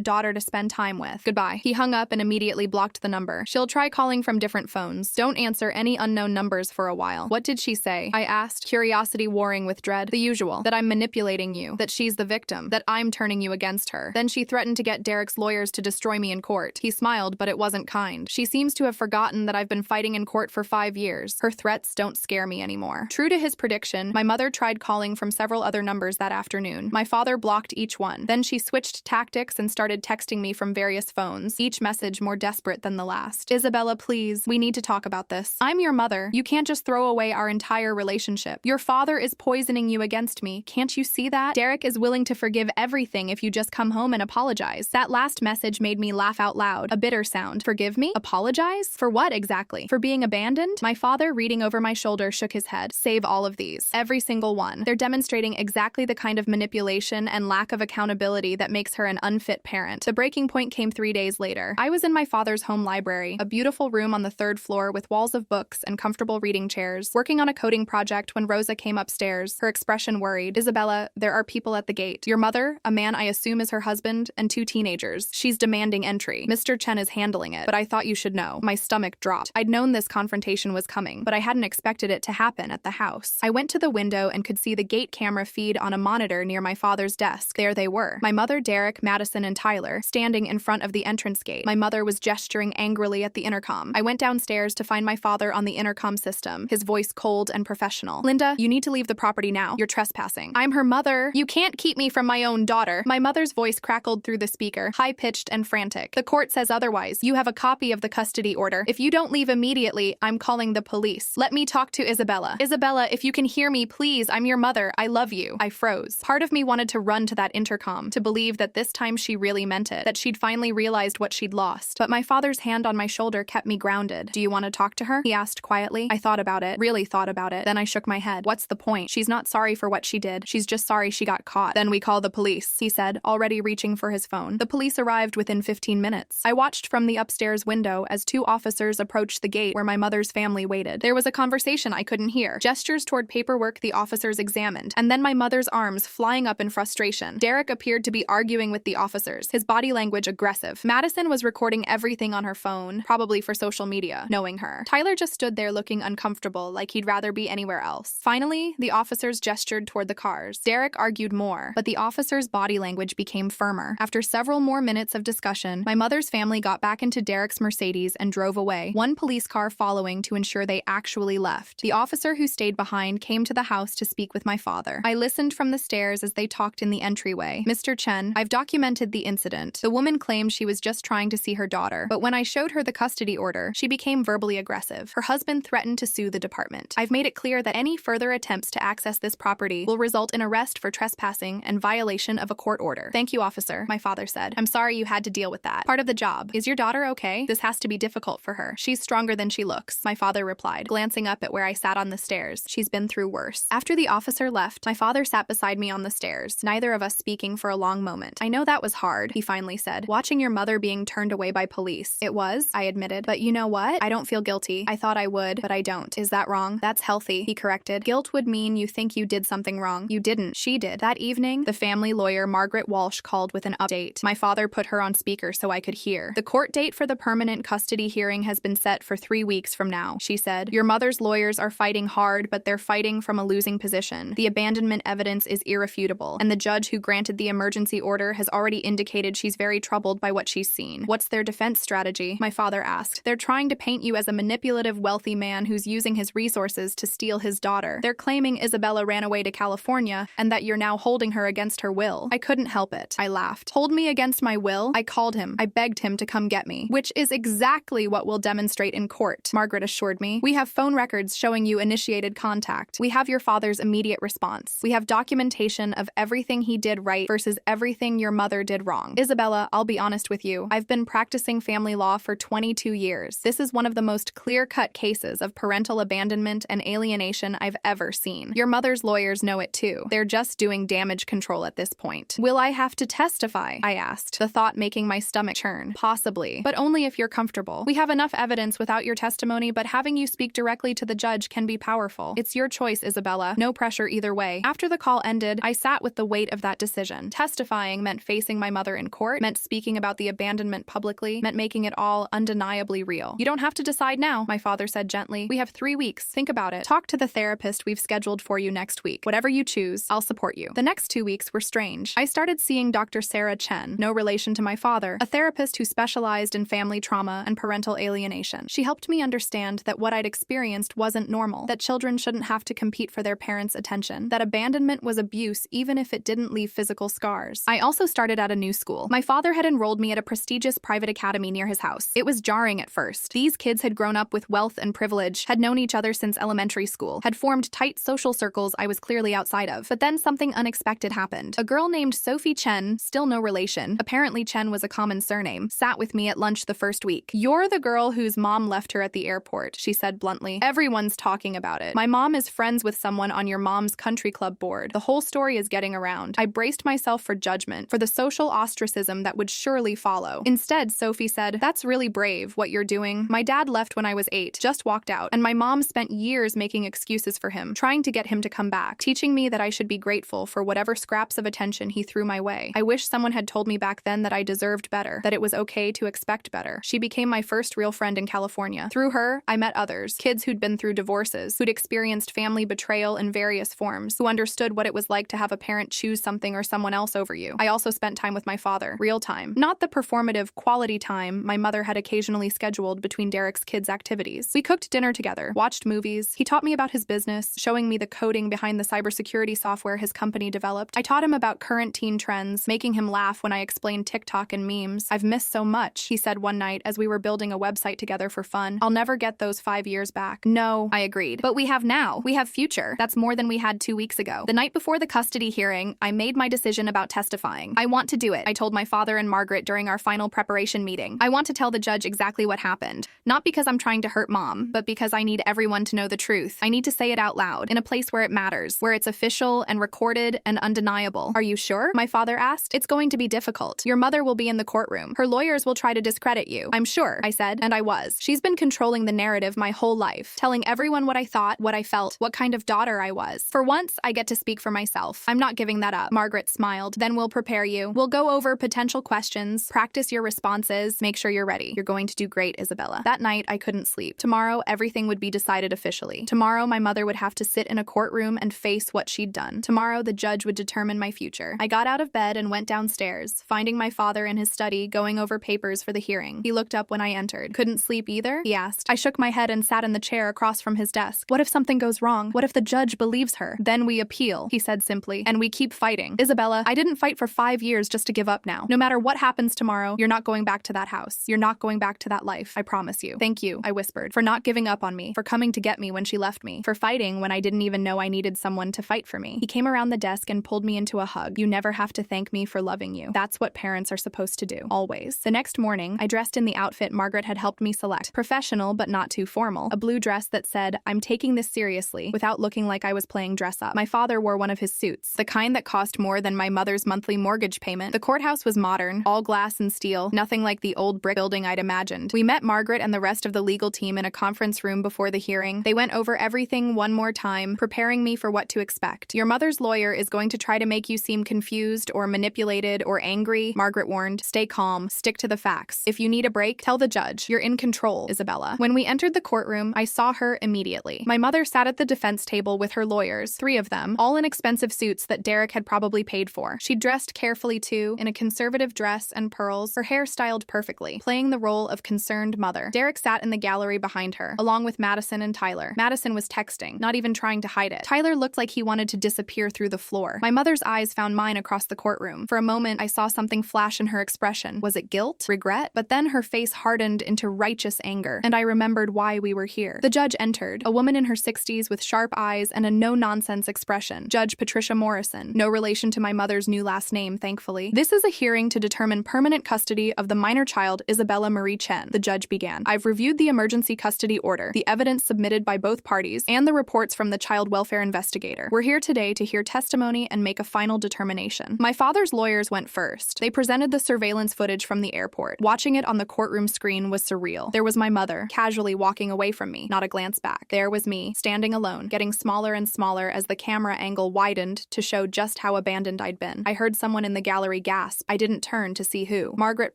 daughter to spend time with. Goodbye. He hung up and immediately blocked the number. She'll try calling from different phones. Don't answer any unknown numbers for a while. What did she say? I asked, curiosity warring with dread. The usual. That I'm manipulating you. That she's the victim. That I'm turning you against her. Then she threatened to get Derek's lawyers to destroy me in court. He smiled, but it wasn't kind. She seems to have forgotten that I've been fighting in court for 5 years. Her threats don't scare me anymore. True to his prediction, my mother tried calling from several other numbers that afternoon. My father blocked each one. Then she switched tactics and started texting me from various phones, each message more desperate than the last. Isabella, please, we need to talk about this. I'm your mother. You can't just throw away our entire relationship. Your father is poisoning you against me. Can't you see that? Derek is willing to forgive everything if you just come home and apologize. That last message made me laugh out loud, a bitter sound. Forgive me? Apologize? For what exactly? For being abandoned? My father, reading over my shoulder, shook his head. Save all of these. Every single one. They're demonstrating exactly the kind of manipulation and lack of accountability that makes her an unfit parent. The breaking point came 3 days later. I was in my father's home library, a beautiful room on the 3rd floor with walls of books and comfortable reading chairs, working on a coding project when Rosa came upstairs, her expression worried. Isabella, there are people at the gate. Your mother, a man I assume is her husband, and 2 teenagers. She's demanding entry. Mr. Chen is handling it, but I thought you should know. My stomach dropped. I'd known this confrontation was coming, but I hadn't expected it to happen at the house. I went to the window and could see the gate camera feed on a monitor near my father's desk. There they were. My mother, Derek, Madison, and Tyler, standing in front of the entrance gate. My mother was gesturing angrily at the intercom. I went downstairs to find my father on the intercom system, his voice cold and professional. Linda, you need to leave the property now. You're trespassing. I'm her mother. You can't keep me from my own daughter. My mother's voice crackled through the speaker, high-pitched and frantic. The court says otherwise. You have a copy of the custody order. If you don't leave immediately, I'm calling the police. Let me talk to Isabella. Isabella, if you can hear me, please, I'm your mother. I love you. I froze. Part of me wanted to run to that intercom, to believe that this time she really meant it, that she'd finally realized what she'd lost. But my father's hand on my shoulder kept me grounded. Do you want to talk to her? He asked quietly. I thought about it, really thought about it. Then I shook my head. What's the point? She's not sorry for what she did. She's just sorry she got caught. Then we call the police, he said, already reaching for his phone. The police arrived within 15 minutes. I watched from the upstairs window as 2 officers approached the gate where my mother's family waited. There was a conversation I couldn't hear. Gestures toward paperwork the officers examined, and then my mother's arms flying up in frustration. Derek appeared to be arguing with the officers, his body language aggressive. Madison was recording everything on her phone, probably for social media, knowing her. Tyler just stood there looking uncomfortable, like he'd rather be anywhere else. Finally, the officers gestured toward the cars. Derek argued more, but the officer's body language became firmer. After several more minutes of discussion, my mother's family got back into Derek's Mercedes and drove away, one police car following to ensure they actually left. The officer who stayed behind came to the house to speak with my father. I listened from the stairs as they talked in the entryway. Mr. Chen, I've documented the incident. The woman claimed she was just trying to see her daughter, but when I showed her the custody order, she became verbally aggressive. Her husband threatened to sue the department. I've made it clear that any further attempts to access this property will result in arrest for trespassing and violation of a court order. Thank you, officer, my father said. I'm sorry you had to deal with that. Part of the job. Is your daughter okay? This has to be difficult for her. She's stronger than she looks, my father replied, glancing up at where I sat on the stairs. She's been through worse. After the officer left, my father sat beside me on the stairs, neither of us speaking for a long moment. I know that was hard, he finally said. Watching your mother being turned away by police. It was, I admitted. But you know what? I don't feel guilty. I thought I would, but I don't. Is that wrong? That's healthy, he corrected. Guilt would mean you think you did something wrong. You didn't. She did. That evening, the family lawyer Margaret Walsh called with an update. My father put her on speaker so I could hear. The court date for the permanent custody hearing has been set for 3 weeks from now, she said. Your mother's lawyers are fighting hard, but they're fighting from a losing position. The abandonment evidence is irrefutable, and the judge who granted the emergency order has already indicated she's very troubled by what she's seen. What's their defense strategy? My father asked. They're trying to paint you as a manipulative, wealthy man who's using his resources to steal his daughter. They're claiming Isabella ran away to California and that you're now holding her against her will. I couldn't help it. I laughed. laughed. Hold me against my will? I called him. I begged him to come get me. Which is exactly what we'll demonstrate in court, Margaret assured me. We have phone records showing you initiated contact. We have your father's immediate response. We have documentation of everything he did right versus everything your mother did wrong. Isabella, I'll be honest with you. I've been practicing family law for 22 years. This is one of the most clear-cut cases of parental abandonment and alienation I've ever seen. Your mother's lawyers know it too. They're just doing damage control at this point. Will I have to testify? I asked, the thought making my stomach churn. Possibly, but only if you're comfortable. We have enough evidence without your testimony, but having you speak directly to the judge can be powerful. It's your choice, Isabella. No pressure either way. After the call ended, I sat with the weight of that decision. Testifying meant facing my mother in court, meant speaking about the abandonment publicly, meant making it all undeniably real. You don't have to decide now, my father said gently. We have 3 weeks. Think about it. Talk to the therapist we've scheduled for you next week. Whatever you choose, I'll support you. The next 2 weeks were strange. I started seeing Dr. Sarah Chen, no relation to my father, a therapist who specialized in family trauma and parental alienation. She helped me understand that what I'd experienced wasn't normal, that children shouldn't have to compete for their parents' attention, that abandonment was abuse even if it didn't leave physical scars. I also started at a new school. My father had enrolled me at a prestigious private academy near his house. It was jarring at first. These kids had grown up with wealth and privilege, had known each other since elementary school, had formed tight social circles I was clearly outside of. But then something unexpected happened. A girl named Sophie Chen, still no relation, apparently Chen was a common surname, sat with me at lunch the first week. You're the girl whose mom left her at the airport, she said bluntly. Everyone's talking about it. My mom is friends with someone on your mom's country club board. The whole story is getting around. I braced myself for judgment, for the social ostracism that would surely follow. Instead, Sophie said, "That's really brave, what you're doing. My dad left when I was 8, just walked out, and my mom spent years making excuses for him, trying to get him to come back, teaching me that I should be grateful for whatever scraps of attention he threw my way. I wish someone had told me back then that I deserved better, that it was okay to expect better." She became my first real friend in California. Through her, I met others, kids who'd been through divorces, who'd experienced family betrayal in various forms, who understood what it was like to have a parent choose something or someone else over you. I also spent time with my father, real time. Not the performative, quality time my mother had occasionally scheduled between Derek's kids' activities. We cooked dinner together, watched movies. He taught me about his business, showing me the coding behind the cybersecurity software his company developed. I taught him about current teen trends, making him laugh when I explained TikTok and memes. "I've missed so much," he said one night as we were building a website together for fun. "I'll never get those 5 years back." "No," I agreed. "But we have now. We have future. That's more than we had 2 weeks ago." The night before the custody hearing, I made my decision about testifying. "I want to do it," I told my father and Margaret during our final preparation meeting. "I want to tell the judge exactly what happened. Not because I'm trying to hurt Mom, but because I need everyone to know the truth. I need to say it out loud, in a place where it matters, where it's official and recorded and undeniable." "Are you sure?" my father asked. "It's going to be difficult. Your mother will be in the courtroom. Her lawyers will try to discredit you." "I'm sure," I said, and I was. She's been controlling the narrative my whole life, telling everyone what I thought, what I felt, what kind of daughter I was. For once, I get to speak for myself. I'm not giving that up. Margaret smiled. "Then we'll prepare you. We'll go over potential questions, practice your responses, make sure you're ready. You're going to do great, Isabella." That night, I couldn't sleep. Tomorrow, everything would be decided officially. Tomorrow, my mother would have to sit in a courtroom and face what she'd done. Tomorrow, the judge would determine my future. I got out of bed and went downstairs, finding my father in his study going over papers for the hearing. He looked up when I entered. "Couldn't sleep either?" he asked. I shook my head and sat in the chair across from his desk. "What if something goes wrong? What if the judge believes her?" "Then we appeal," he said simply, "and we keep fighting." Isabella, I didn't fight for 5 years just to give up now. No matter what happens tomorrow, you're not going back to that house. You're not going back to that life. I promise you. "Thank you," I whispered, "for not giving up on me, for coming to get me when she left me, for fighting when I didn't even know I needed someone to fight for me." He came around the desk and pulled me into a hug. "You never have to thank me for loving you. That's what parents are supposed to do. Always." The next morning, I dressed in the outfit Margaret had helped me select. Professional, but not too formal. A blue dress that said, "I'm taking this seriously," without looking like I was playing dress up. My father wore one of his suits, the kind that cost more than my mother's monthly mortgage payment. The courthouse was modern, all glass and steel, nothing like the old brick building I'd imagined. We met Margaret and the rest of the legal team in a conference room before the hearing. They went over everything one more time, preparing me for what to expect. "Your mother's lawyer is going to try to make you seem confused or manipulated or angry," Margaret warned. "Stay calm, stick to the facts. If you need a break, tell the judge. You're in control, Isabella." When we entered the courtroom, I saw her immediately. My mother sat at the defense table with her lawyers, 3 of them, all in expensive suits that Derek had probably paid for. She dressed carefully too, in a conservative dress and pearls, her hair styled perfectly, playing the role of concerned mother. Derek sat in the gallery behind her, along with Madison and Tyler. Madison was texting, not even trying to hide it. Tyler looked like he wanted to disappear through the floor. My mother's eyes found mine across the courtroom. For a moment, I saw something flash in her expression. Was it guilt? Regret? But then her face hardened into righteous anger, and I remembered why we were here. The judge entered, a woman in her 60s with sharp eyes and a no-nonsense expression. Judge Patricia Morrison. No relation to my mother's new last name, thankfully. This is a hearing to determine permanent custody of the minor child, Isabella Marie Chen. The judge began. I've reviewed the emergency custody order, the evidence submitted by both parties, and the reports from the child welfare investigator. We're here today to hear testimony and make a final determination. My father's lawyers went first. They presented the surveillance footage from the airport. Watching it on the courtroom screen was surreal. There was my mother, casually walking away from me, not a glance back. There was me, standing alone, getting smaller and smaller as the camera angle widened to show just how abandoned I'd been. I heard someone in the gallery gasp. I didn't turn to see who. Margaret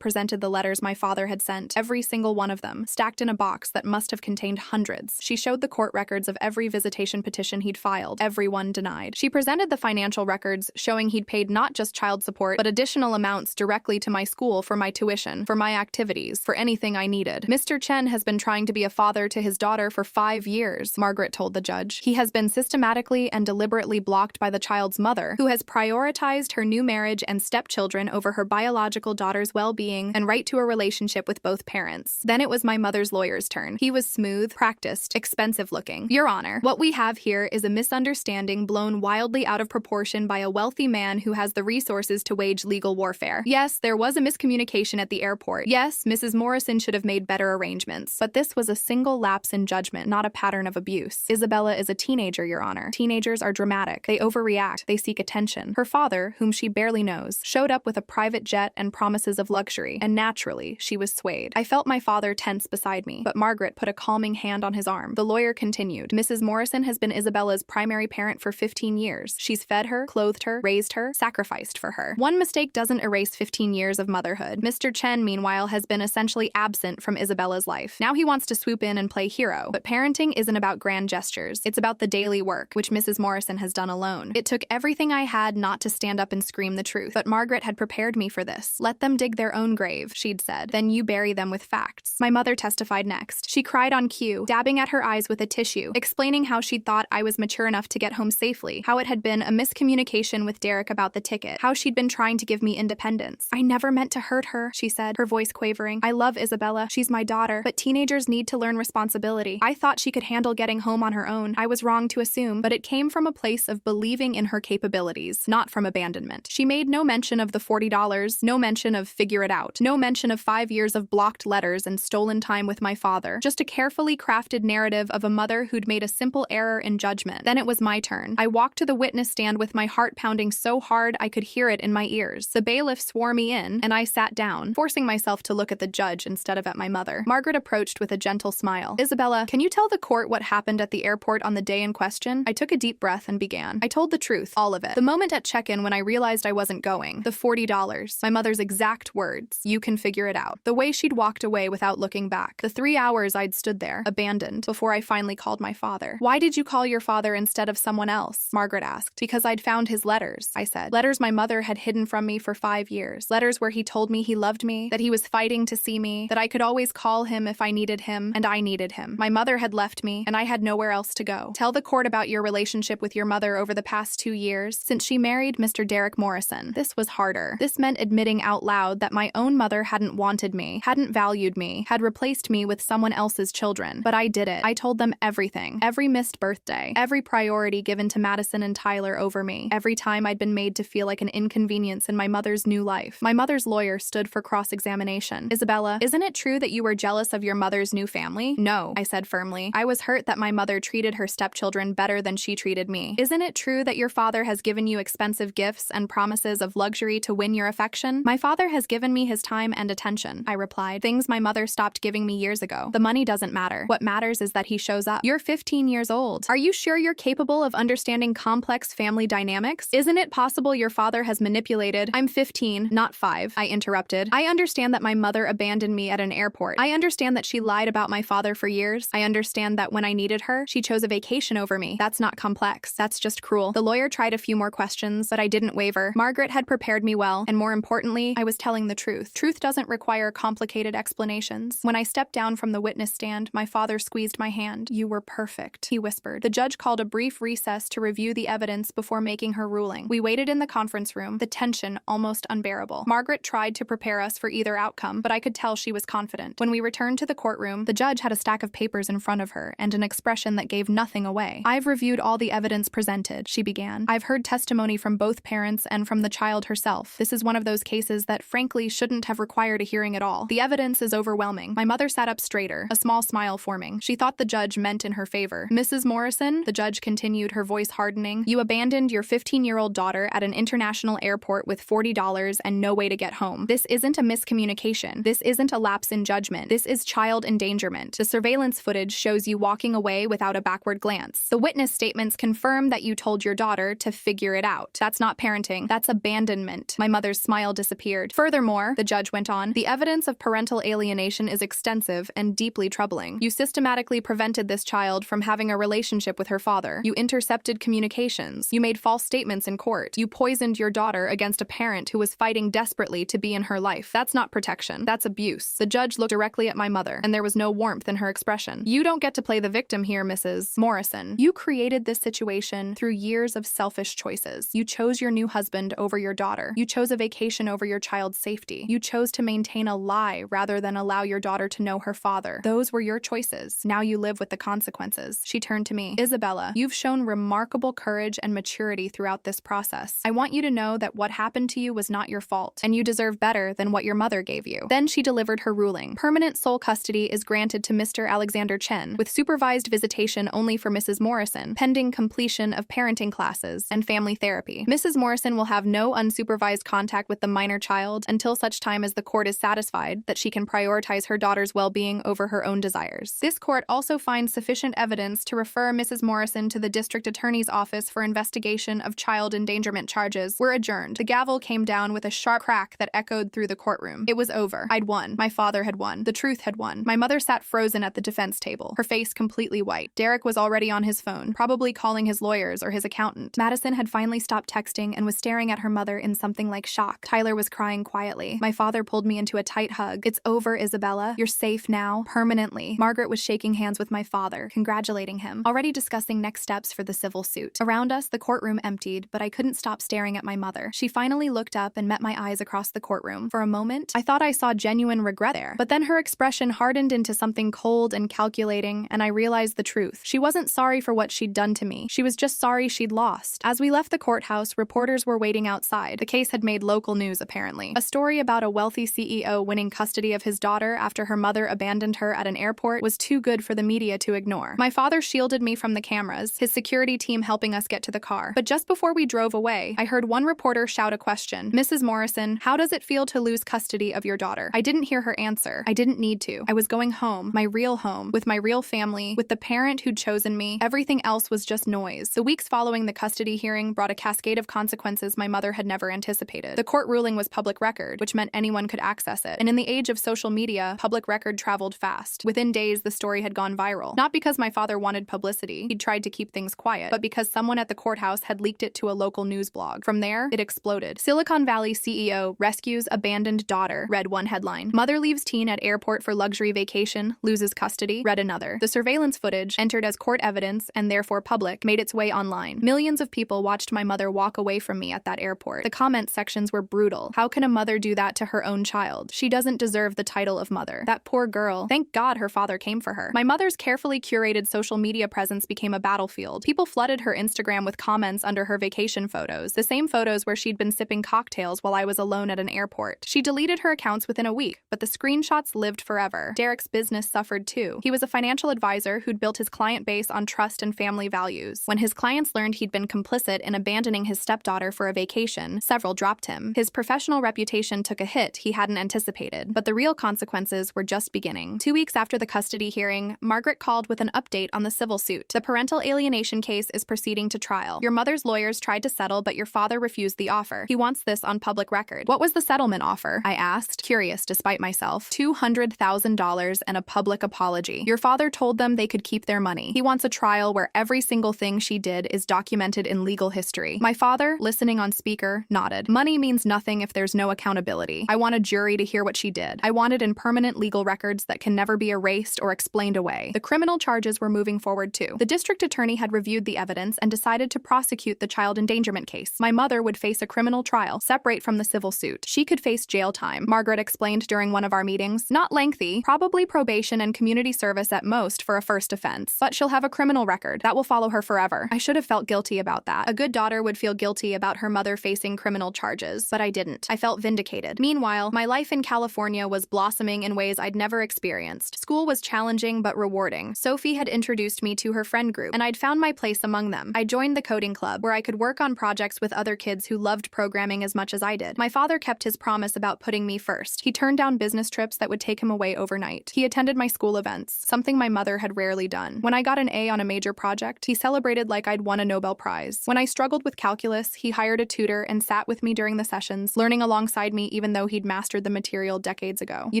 presented the letters my father had sent, every single one of them, stacked in a box that must have contained hundreds. She showed the court records of every visitation petition he'd filed, everyone denied. She presented the financial records showing he'd paid not just child support, but additional amounts directly to my school for my tuition, for my activities, for anything I needed. Mr. Chen has been trying to be a father to his daughter for 5 years, Margaret told the judge. He has been systematically and deliberately blocked by the child's mother, who has prioritized her new marriage and stepchildren over her biological daughter's well-being and right to a relationship with both parents. Then it was my mother's lawyer's turn. He was smooth, practiced, expensive-looking. Your Honor, what we have here is a misunderstanding blown wildly out of proportion by a wealthy man who has the resources to wage legal warfare. Yes, there was a miscommunication at the airport. Yes, Mrs. Morrison should have made better arrangements. But this was a single lapse in judgment, not a pattern of abuse. Isabella is a teenager, Your Honor. Teenagers are dramatic. They overreact. They seek attention. Her father, whom she barely knows, showed up with a private jet and promises of luxury, and naturally, she was swayed. I felt my father tense beside me, but Margaret put a calming hand on his arm. The lawyer continued. Mrs. Morrison has been Isabella's primary parent for 15 years. She's fed her, clothed her, raised her, sacrificed for her. One mistake doesn't erase 15 years of motherhood. Mr. Chen, meanwhile, has been essentially absent from Isabella's life. Now he wants to swoop in and play hero. But parenting isn't about grand gestures. It's about the daily work, which Mrs. Morrison has done alone. It took everything I had not to stand up and scream the truth, but Margaret had prepared me for this. Let them dig their own grave, she'd said. Then you bury them with facts. My mother testified next. She cried on cue, dabbing at her eyes with a tissue, explaining how she'd thought I was mature enough to get home safely, how it had been a miscommunication with Derek about the ticket, how she'd been trying to give me independence. I never meant to hurt her, she said, her voice quavering. I love Isabella. She's my daughter, but teenagers need to learn responsibility. I thought she could handle getting home on her own. I was wrong to assume, but it came from a place of believing in her capabilities, not from abandonment. She made no mention of the $40, no mention of figure it out, no mention of 5 years of blocked letters and stolen time with my father, just a carefully crafted narrative of a mother who'd made a simple error in judgment. Then it was my turn. I walked to the witness stand with my heart pounding so hard I could hear it in my ears. The bailiff swore me in, and I sat down, forcing myself to look at the judge instead of at my mother. Margaret approached with a gentle smile. Isabella, can you tell the court what happened at the airport on the day in question? I took a deep breath and began. I told the truth, all of it. The moment at check-in when I realized I wasn't going. The $40. My mother's exact words. You can figure it out. The way she'd walked away without looking back. The 3 hours I'd stood there, abandoned, before I finally called my father. Why did you call your father instead of someone else? Margaret asked. Because I'd found his letters, I said. Letters my mother had hidden from me for 5 years. Letters where he told me he loved me, that he was fighting to see me, that I could always call him if I needed him, and I needed him. My mother had left me, and I had nowhere else to go. Tell the court about your relationship with your mother over the past 2 years, since she married Mr. Derek Morrison. This was harder. This meant admitting out loud that my own mother hadn't wanted me, hadn't valued me, had replaced me with someone else's children. But I did it. I told them everything. Every missed birthday. Every priority given to Madison and Tyler over me. Every time I'd been made to feel like an inconvenience in my mother's new life. My mother's lawyer stood for cross-examination. Isabella, isn't it true that you were jealous of your mother's new family? No, I said firmly. I was hurt that my mother treated her stepchildren better than she treated me. Isn't it true that your father has given you expensive gifts and promises of luxury to win your affection? My father has given me his time and attention, I replied. Things my mother stopped giving me years ago. The money doesn't matter. What matters is that he shows up. You're 15 years old. Are you sure you're capable of understanding complex family dynamics? Isn't it possible your father has manipulated? I'm 15, not 5, I interrupted. I understand that my mother abandoned me at an airport. I understand that she lied about my father for years. I understand that when I needed her, she chose a vacation over me. That's not complex. That's just cruel. The lawyer tried a few more questions, but I didn't waver. Margaret had prepared me well, and more importantly, I was telling the truth. Truth doesn't require complicated explanations. When I stepped down from the witness stand, my father squeezed my hand. You were perfect, he whispered. The judge called a brief recess to review the evidence before making her ruling. We waited in the conference room. The the tension almost unbearable. Margaret tried to prepare us for either outcome, but I could tell she was confident. When we returned to the courtroom, the judge had a stack of papers in front of her and an expression that gave nothing away. "I've reviewed all the evidence presented," she began. "I've heard testimony from both parents and from the child herself. This is one of those cases that frankly shouldn't have required a hearing at all. The evidence is overwhelming." My mother sat up straighter, a small smile forming. She thought the judge meant in her favor. "Mrs. Morrison," the judge continued, her voice hardening, "you abandoned your 15-year-old daughter at an international airport with $40 and no way to get home. This isn't a miscommunication. This isn't a lapse in judgment. This is child endangerment. The surveillance footage shows you walking away without a backward glance. The witness statements confirm that you told your daughter to figure it out. That's not parenting. That's abandonment." My mother's smile disappeared. "Furthermore," the judge went on, "the evidence of parental alienation is extensive and deeply troubling. You systematically prevented this child from having a relationship with her father. You intercepted communications. You made false statements in court. You poisoned your daughter against a parent who was fighting desperately to be in her life. That's not protection. That's abuse." The judge looked directly at my mother, and there was no warmth in her expression. "You don't get to play the victim here, Mrs. Morrison. You created this situation through years of selfish choices. You chose your new husband over your daughter. You chose a vacation over your child's safety. You chose to maintain a lie rather than allow your daughter to know her father. Those were your choices. Now you live with the consequences." She turned to me. "Isabella, you've shown remarkable courage and maturity throughout this process. I want you to know that what happened to you was not your fault, and you deserve better than what your mother gave you." Then she delivered her ruling. "Permanent sole custody is granted to Mr. Alexander Chen, with supervised visitation only for Mrs. Morrison, pending completion of parenting classes and family therapy. Mrs. Morrison will have no unsupervised contact with the minor child until such time as the court is satisfied that she can prioritize her daughter's well-being over her own desires. This court also finds sufficient evidence to refer Mrs. Morrison to the district attorney's office for investigation of child endangerment charges. We're adjourned." The gavel came down with a sharp crack that echoed through the courtroom. It was over. I'd won. My father had won. The truth had won. My mother sat frozen at the defense table, her face completely white. Derek was already on his phone, probably calling his lawyers or his accountant. Madison had finally stopped texting and was staring at her mother in something like shock. Tyler was crying quietly. My father pulled me into a tight hug. "It's over, Isabella. You're safe now, permanently." Margaret was shaking hands with my father, congratulating him, already discussing next steps for the civil suit. Around us, the courtroom emptied, but I couldn't stop staring at my mother. She finally looked up and met my eyes across the courtroom. For a moment, I thought I saw genuine regret there, but then her expression hardened into something cold and calculating, and I realized the truth. She wasn't sorry for what she'd done to me. She was just sorry she'd lost. As we left the courthouse, reporters were waiting outside. The case had made local news, apparently. A story about a wealthy CEO winning custody of his daughter after her mother abandoned her at an airport was too good for the media to ignore. My father shielded me from the cameras, his security team helping us get to the car. But just before we drove away, I heard one reporter shout a question. "Mrs. Morrison, how does it feel to lose custody of your daughter?" I didn't hear her answer. I didn't need to. I was going home, my real home, with my real family, with the parent who'd chosen me. Everything else was just noise. The weeks following the custody hearing brought a cascade of consequences my mother had never anticipated. The court ruling was public record, which meant anyone could access it. And in the age of social media, public record traveled fast. Within days, the story had gone viral. Not because my father wanted publicity, he'd tried to keep things quiet, but because someone at the courthouse had leaked it to a local news blog. From there, it exploded. "Silicon Valley CEO rescues abandoned daughter," read one headline. "Mother leaves teen at airport for luxury vacation, loses custody," read another. The surveillance footage, entered as court evidence and therefore public, made its way online. Millions of people watched my mother walk away from me at that airport. The comment sections were brutal. How can a mother do that to her own child? She doesn't deserve the title of mother. That poor girl. Thank God her father came for her. My mother's carefully curated social media presence became a battlefield. People flooded her Instagram with comments under her vacation photos, the same photos where she'd been sipping cocktails while I was alone at an airport. She deleted her accounts within a week, but the screenshots lived forever. Derek's business suffered too. He was a financial advisor who'd built his client base on trust and family values. When his clients learned he'd been complicit in abandoning his stepdaughter for a vacation, several dropped him. His professional reputation took a hit he hadn't anticipated, but the real consequences were just beginning. 2 weeks after the custody hearing, Margaret called with an update on the civil suit. "The parental alienation case is proceeding to trial. Your mother's lawyers tried to settle, but your father refused the offer. He wants this on public record." "What was the settlement offer?" I asked, curious despite myself. $200,000 and a public apology. "Your father told them they could keep their money. He wants a trial where every single thing she did is documented in legal history." My father, listening on speaker, nodded. "Money means nothing if there's no accountability. I want a jury to hear what she did. I want it in permanent legal records that can never be erased or explained away." The criminal charges were moving forward too. The district attorney had reviewed the evidence and decided to prosecute the child endangerment case. My mother would face face a criminal trial, separate from the civil suit. She could face jail time, Margaret explained during one of our meetings. Not lengthy, probably probation and community service at most for a first offense. But she'll have a criminal record. That will follow her forever. I should have felt guilty about that. A good daughter would feel guilty about her mother facing criminal charges, but I didn't. I felt vindicated. Meanwhile, my life in California was blossoming in ways I'd never experienced. School was challenging but rewarding. Sophie had introduced me to her friend group, and I'd found my place among them. I joined the coding club, where I could work on projects with other kids who loved programming as much as I did. My father kept his promise about putting me first. He turned down business trips that would take him away overnight. He attended my school events, something my mother had rarely done. When I got an A on a major project, he celebrated like I'd won a Nobel Prize. When I struggled with calculus, he hired a tutor and sat with me during the sessions, learning alongside me even though he'd mastered the material decades ago. You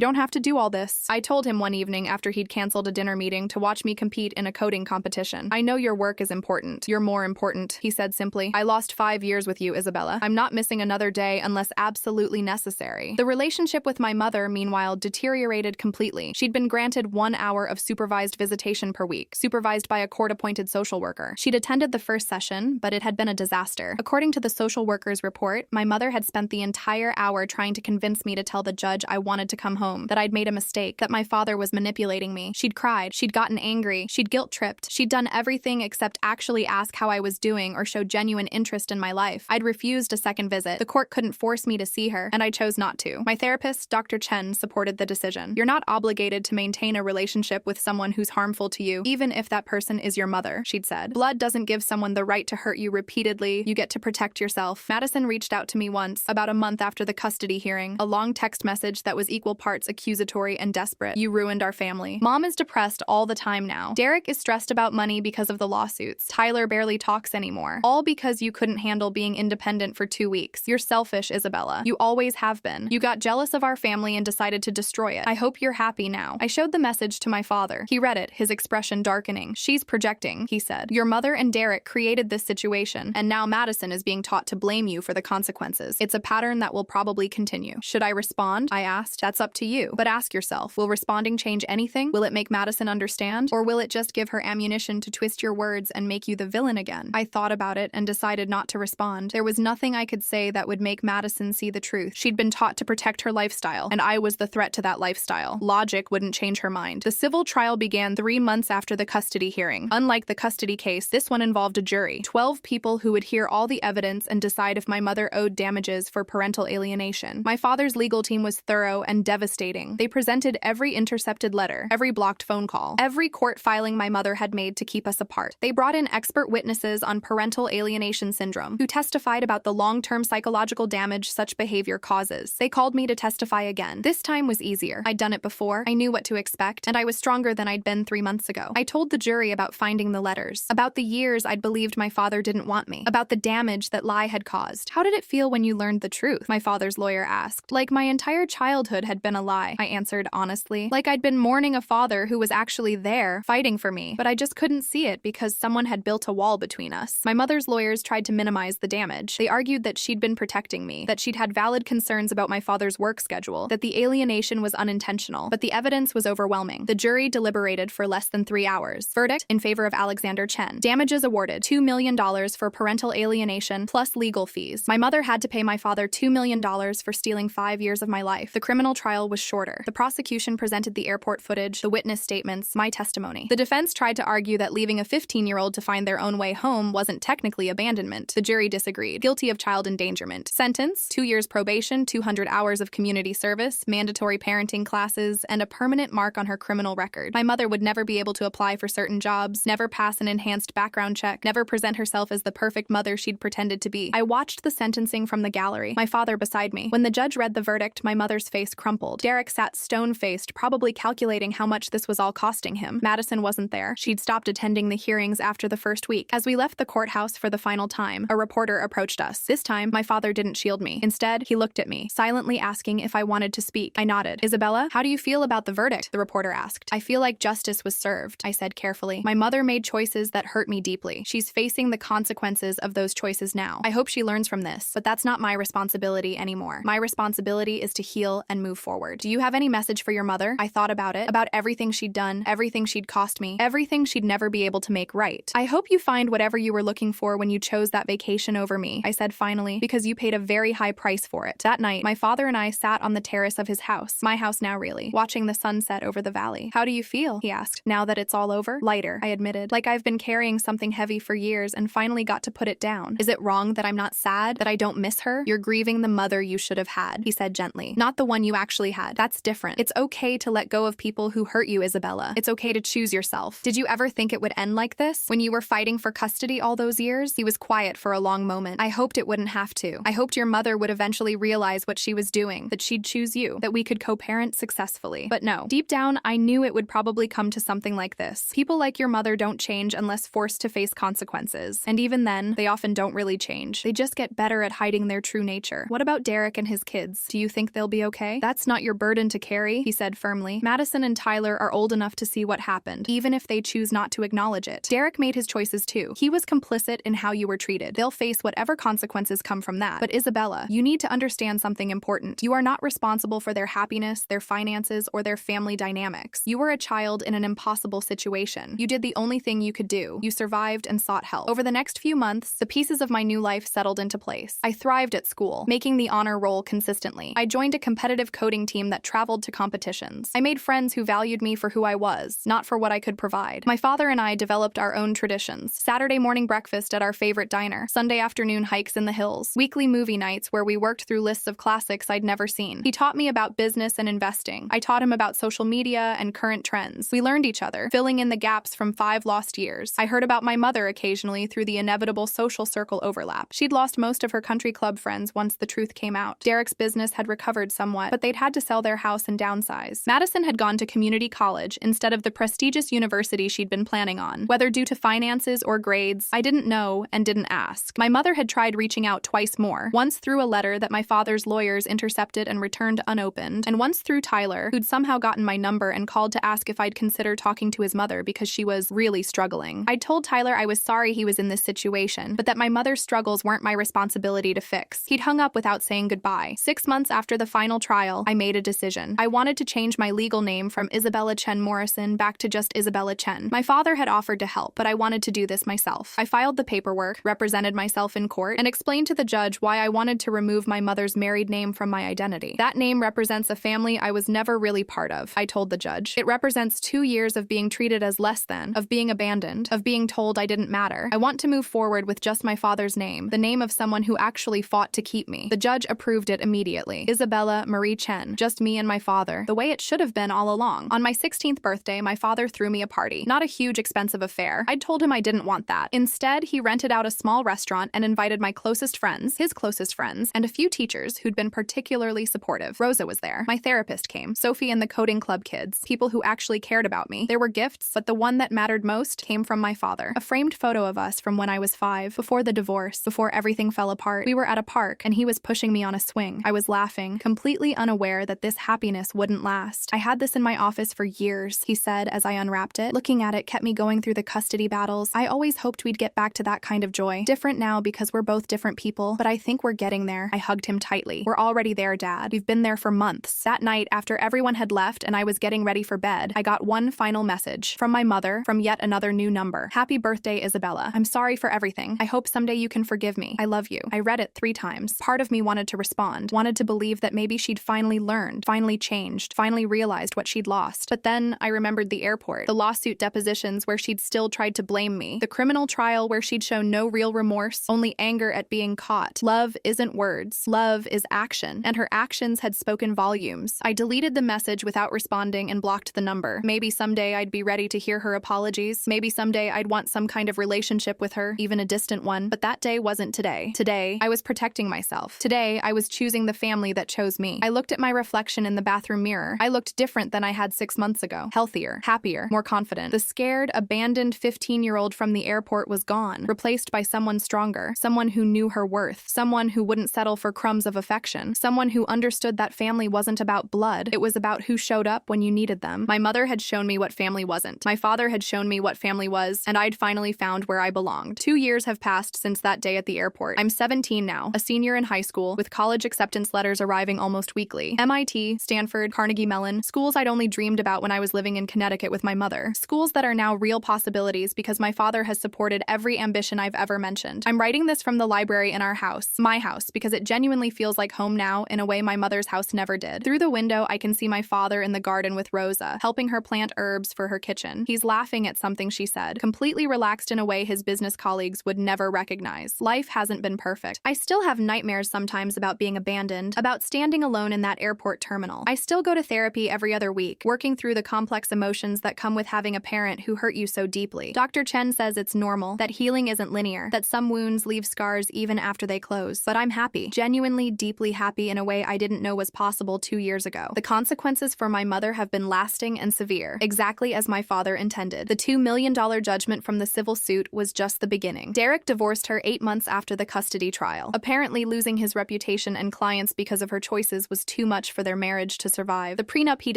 don't have to do all this, I told him one evening after he'd canceled a dinner meeting to watch me compete in a coding competition. I know your work is important. You're more important, he said simply. I lost 5 years with you, Isabella. I'm not missing another day unless absolutely necessary. The relationship with my mother, meanwhile, deteriorated completely. She'd been granted 1 hour of supervised visitation per week, supervised by a court-appointed social worker. She'd attended the first session, but it had been a disaster. According to the social worker's report, my mother had spent the entire hour trying to convince me to tell the judge I wanted to come home, that I'd made a mistake, that my father was manipulating me. She'd cried, she'd gotten angry, she'd guilt-tripped, she'd done everything except actually ask how I was doing or show genuine interest in my life. I'd refused a second visit. The court couldn't force me to see her, and I chose not to. My therapist, Dr. Chen, supported the decision. You're not obligated to maintain a relationship with someone who's harmful to you, even if that person is your mother, she'd said. Blood doesn't give someone the right to hurt you repeatedly. You get to protect yourself. Madison reached out to me once, about a month after the custody hearing, a long text message that was equal parts accusatory and desperate. You ruined our family. Mom is depressed all the time now. Derek is stressed about money because of the lawsuits. Tyler barely talks anymore. All because you couldn't handle being independent for 2 weeks. You're selfish, Isabella. You always have been. You got jealous of our family and decided to destroy it. I hope you're happy now. I showed the message to my father. He read it, his expression darkening. She's projecting, he said. Your mother and Derek created this situation, and now Madison is being taught to blame you for the consequences. It's a pattern that will probably continue. Should I respond? I asked. That's up to you. But ask yourself, will responding change anything? Will it make Madison understand? Or will it just give her ammunition to twist your words and make you the villain again? I thought about it and decided not to respond. There was nothing I could say that would make Madison see the truth. She'd been taught to protect her lifestyle, and I was the threat to that lifestyle. Logic wouldn't change her mind. The civil trial began 3 months after the custody hearing. Unlike the custody case, this one involved a jury, 12 people who would hear all the evidence and decide if my mother owed damages for parental alienation. My father's legal team was thorough and devastating. They presented every intercepted letter, every blocked phone call, every court filing my mother had made to keep us apart. They brought in expert witnesses on parental alienation syndrome, who testified about the long-term psychological damage such behavior causes. They called me to testify again. This time was easier. I'd done it before, I knew what to expect, and I was stronger than I'd been 3 months ago. I told the jury about finding the letters, about the years I'd believed my father didn't want me, about the damage that lie had caused. How did it feel when you learned the truth? My father's lawyer asked. Like my entire childhood had been a lie, I answered honestly. Like I'd been mourning a father who was actually there, fighting for me, but I just couldn't see it because someone had built a wall between us. My mother's lawyers tried to minimize the damage. They argued that she'd been protecting me, that she'd had valid concerns about my father's work schedule, that the alienation was unintentional, but the evidence was overwhelming. The jury deliberated for less than 3 hours. Verdict in favor of Alexander Chen. Damages awarded $2 million for parental alienation plus legal fees. My mother had to pay my father $2 million for stealing 5 years of my life. The criminal trial was shorter. The prosecution presented the airport footage, the witness statements, my testimony. The defense tried to argue that leaving a 15-year-old to find their own way home wasn't technically abandonment. The jury disagreed. Guilty of child endangerment. Sentence: 2 years probation, 200 hours of community service, mandatory parenting classes, and a permanent mark on her criminal record. My mother would never be able to apply for certain jobs, never pass an enhanced background check, never present herself as the perfect mother she'd pretended to be. I watched the sentencing from the gallery, my father beside me. When the judge read the verdict, my mother's face crumpled. Derek sat stone-faced, probably calculating how much this was all costing him. Madison wasn't there. She'd stopped attending the hearings after the first week. As we left the courthouse for the final time, a reporter approached us. This time, my father didn't shield me. Instead, he looked at me, silently asking if I wanted to speak. I nodded. Isabella, how do you feel about the verdict? The reporter asked. I feel like justice was served, I said carefully. My mother made choices that hurt me deeply. She's facing the consequences of those choices now. I hope she learns from this, but that's not my responsibility anymore. My responsibility is to heal and move forward. Do you have any message for your mother? I thought about it, about everything she'd done, everything she'd cost me, everything she'd never be able to make right. I hope you find whatever you were looking for when you chose that vacation over me, I said said finally, because you paid a very high price for it. That night, my father and I sat on the terrace of his house, my house now really, watching the sunset over the valley. How do you feel? He asked. Now that it's all over? Lighter, I admitted. Like I've been carrying something heavy for years and finally got to put it down. Is it wrong that I'm not sad? That I don't miss her? You're grieving the mother you should have had, he said gently. Not the one you actually had. That's different. It's okay to let go of people who hurt you, Isabella. It's okay to choose yourself. Did you ever think it would end like this? When you were fighting for custody all those years? He was quiet for a long moment. I hoped it wouldn't have to. I hoped your mother would eventually realize what she was doing, that she'd choose you, that we could co-parent successfully. But no, deep down, I knew it would probably come to something like this. People like your mother don't change unless forced to face consequences. And even then, they often don't really change. They just get better at hiding their true nature. What about Derek and his kids? Do you think they'll be okay? That's not your burden to carry, he said firmly. Madison and Tyler are old enough to see what happened, even if they choose not to acknowledge it. Derek made his choices too. He was complicit in how you were treated. They'll face whatever consequences come from that. But Isabella, you need to understand something important. You are not responsible for their happiness, their finances, or their family dynamics. You were a child in an impossible situation. You did the only thing you could do. You survived and sought help. Over the next few months, the pieces of my new life settled into place. I thrived at school, making the honor roll consistently. I joined a competitive coding team that traveled to competitions. I made friends who valued me for who I was, not for what I could provide. My father and I developed our own traditions. Saturday morning breakfast at our favorite diner, Sunday afternoon hikes in the hills, weekly movie nights where we worked through lists of classics I'd never seen. He taught me about business and investing. I taught him about social media and current trends. We learned each other, filling in the gaps from 5 lost years. I heard about my mother occasionally through the inevitable social circle overlap. She'd lost most of her country club friends once the truth came out. Derek's business had recovered somewhat, but they'd had to sell their house and downsize. Madison had gone to community college instead of the prestigious university she'd been planning on. Whether due to finances or grades, I didn't know and didn't ask. My mother had tried reaching out twice more, once through a letter that my father's lawyers intercepted and returned unopened, and once through Tyler, who'd somehow gotten my number and called to ask if I'd consider talking to his mother because she was really struggling. I'd told Tyler I was sorry he was in this situation, but that my mother's struggles weren't my responsibility to fix. He'd hung up without saying goodbye. 6 months after the final trial, I made a decision. I wanted to change my legal name from Isabella Chen Morrison back to just Isabella Chen. My father had offered to help, but I wanted to do this myself. I filed the paperwork, represented myself in court, and explained to the judge why I wanted to remove my mother's married name from my identity. That name represents a family I was never really part of, I told the judge. It represents 2 years of being treated as less than, of being abandoned, of being told I didn't matter. I want to move forward with just my father's name, the name of someone who actually fought to keep me. The judge approved it immediately. Isabella Marie Chen, just me and my father, the way it should have been all along. On my 16th birthday, my father threw me a party. Not a huge expensive affair. I'd told him I didn't want that. Instead, he rented out a small restaurant and invited my closest friends, his closest friends, and a few teachers who'd been particularly supportive. Rosa was there. My therapist came. Sophie and the coding club kids. People who actually cared about me. There were gifts, but the one that mattered most came from my father. A framed photo of us from when I was 5, before the divorce, before everything fell apart. We were at a park, and he was pushing me on a swing. I was laughing, completely unaware that this happiness wouldn't last. I had this in my office for years, he said as I unwrapped it. Looking at it kept me going through the custody battles. I always hoped we'd get back to that kind of joy. Different now because we're both different people, but I think we're getting there. I hugged him tightly. We're already there, Dad. We've been there for months. That night, after everyone had left and I was getting ready for bed, I got one final message from my mother, from yet another new number. Happy birthday, Isabella. I'm sorry for everything. I hope someday you can forgive me. I love you. I read it 3 times. Part of me wanted to respond, wanted to believe that maybe she'd finally learned, finally changed, finally realized what she'd lost. But then I remembered the airport, the lawsuit depositions where she'd still tried to blame me, the criminal trial where she'd shown no real remorse, only anger at being caught. Love isn't words. Love is action, and her actions had spoken volumes. I deleted the message without responding and blocked the number. Maybe someday I'd be ready to hear her apologies. Maybe someday I'd want some kind of relationship with her, even a distant one. But that day wasn't today. Today, I was protecting myself. Today, I was choosing the family that chose me. I looked at my reflection in the bathroom mirror. I looked different than I had 6 months ago. Healthier, happier, more confident. The scared, abandoned 15-year-old from the airport was gone, replaced by someone stronger, someone who knew her worth, someone who wouldn't settle for crumbs of affection, someone who understood that family wasn't about blood. It was about who showed up when you needed them. My mother had shown me what family wasn't. My father had shown me what family was, and I'd finally found where I belonged. 2 years have passed since that day at the airport. I'm 17 now, a senior in high school, with college acceptance letters arriving almost weekly. MIT, Stanford, Carnegie Mellon, schools I'd only dreamed about when I was living in Connecticut with my mother. Schools that are now real possibilities because my father has supported every ambition I've ever mentioned. I'm writing this from the library in our house, my house, because it genuinely feels like home now in a way my mother's house never did. Through the window, I can see my father in the garden with Rosa, helping her plant herbs for her kitchen. He's laughing at something she said, completely relaxed in a way his business colleagues would never recognize. Life hasn't been perfect. I still have nightmares sometimes about being abandoned, about standing alone in that airport terminal. I still go to therapy every other week, working through the complex emotions that come with having a parent who hurt you so deeply. Dr. Chen says it's normal, that healing isn't linear, that some wounds leave scars even after they close. But I'm happy, genuinely, deeply happy in a way I didn't know was possible 2 years ago. The consequences for my mother have been lasting and severe, exactly as my father intended. The $2 million judgment from the civil suit was just the beginning. Derek divorced her 8 months after the custody trial. Apparently, losing his reputation and clients because of her choices was too much for their marriage to survive. The prenup he'd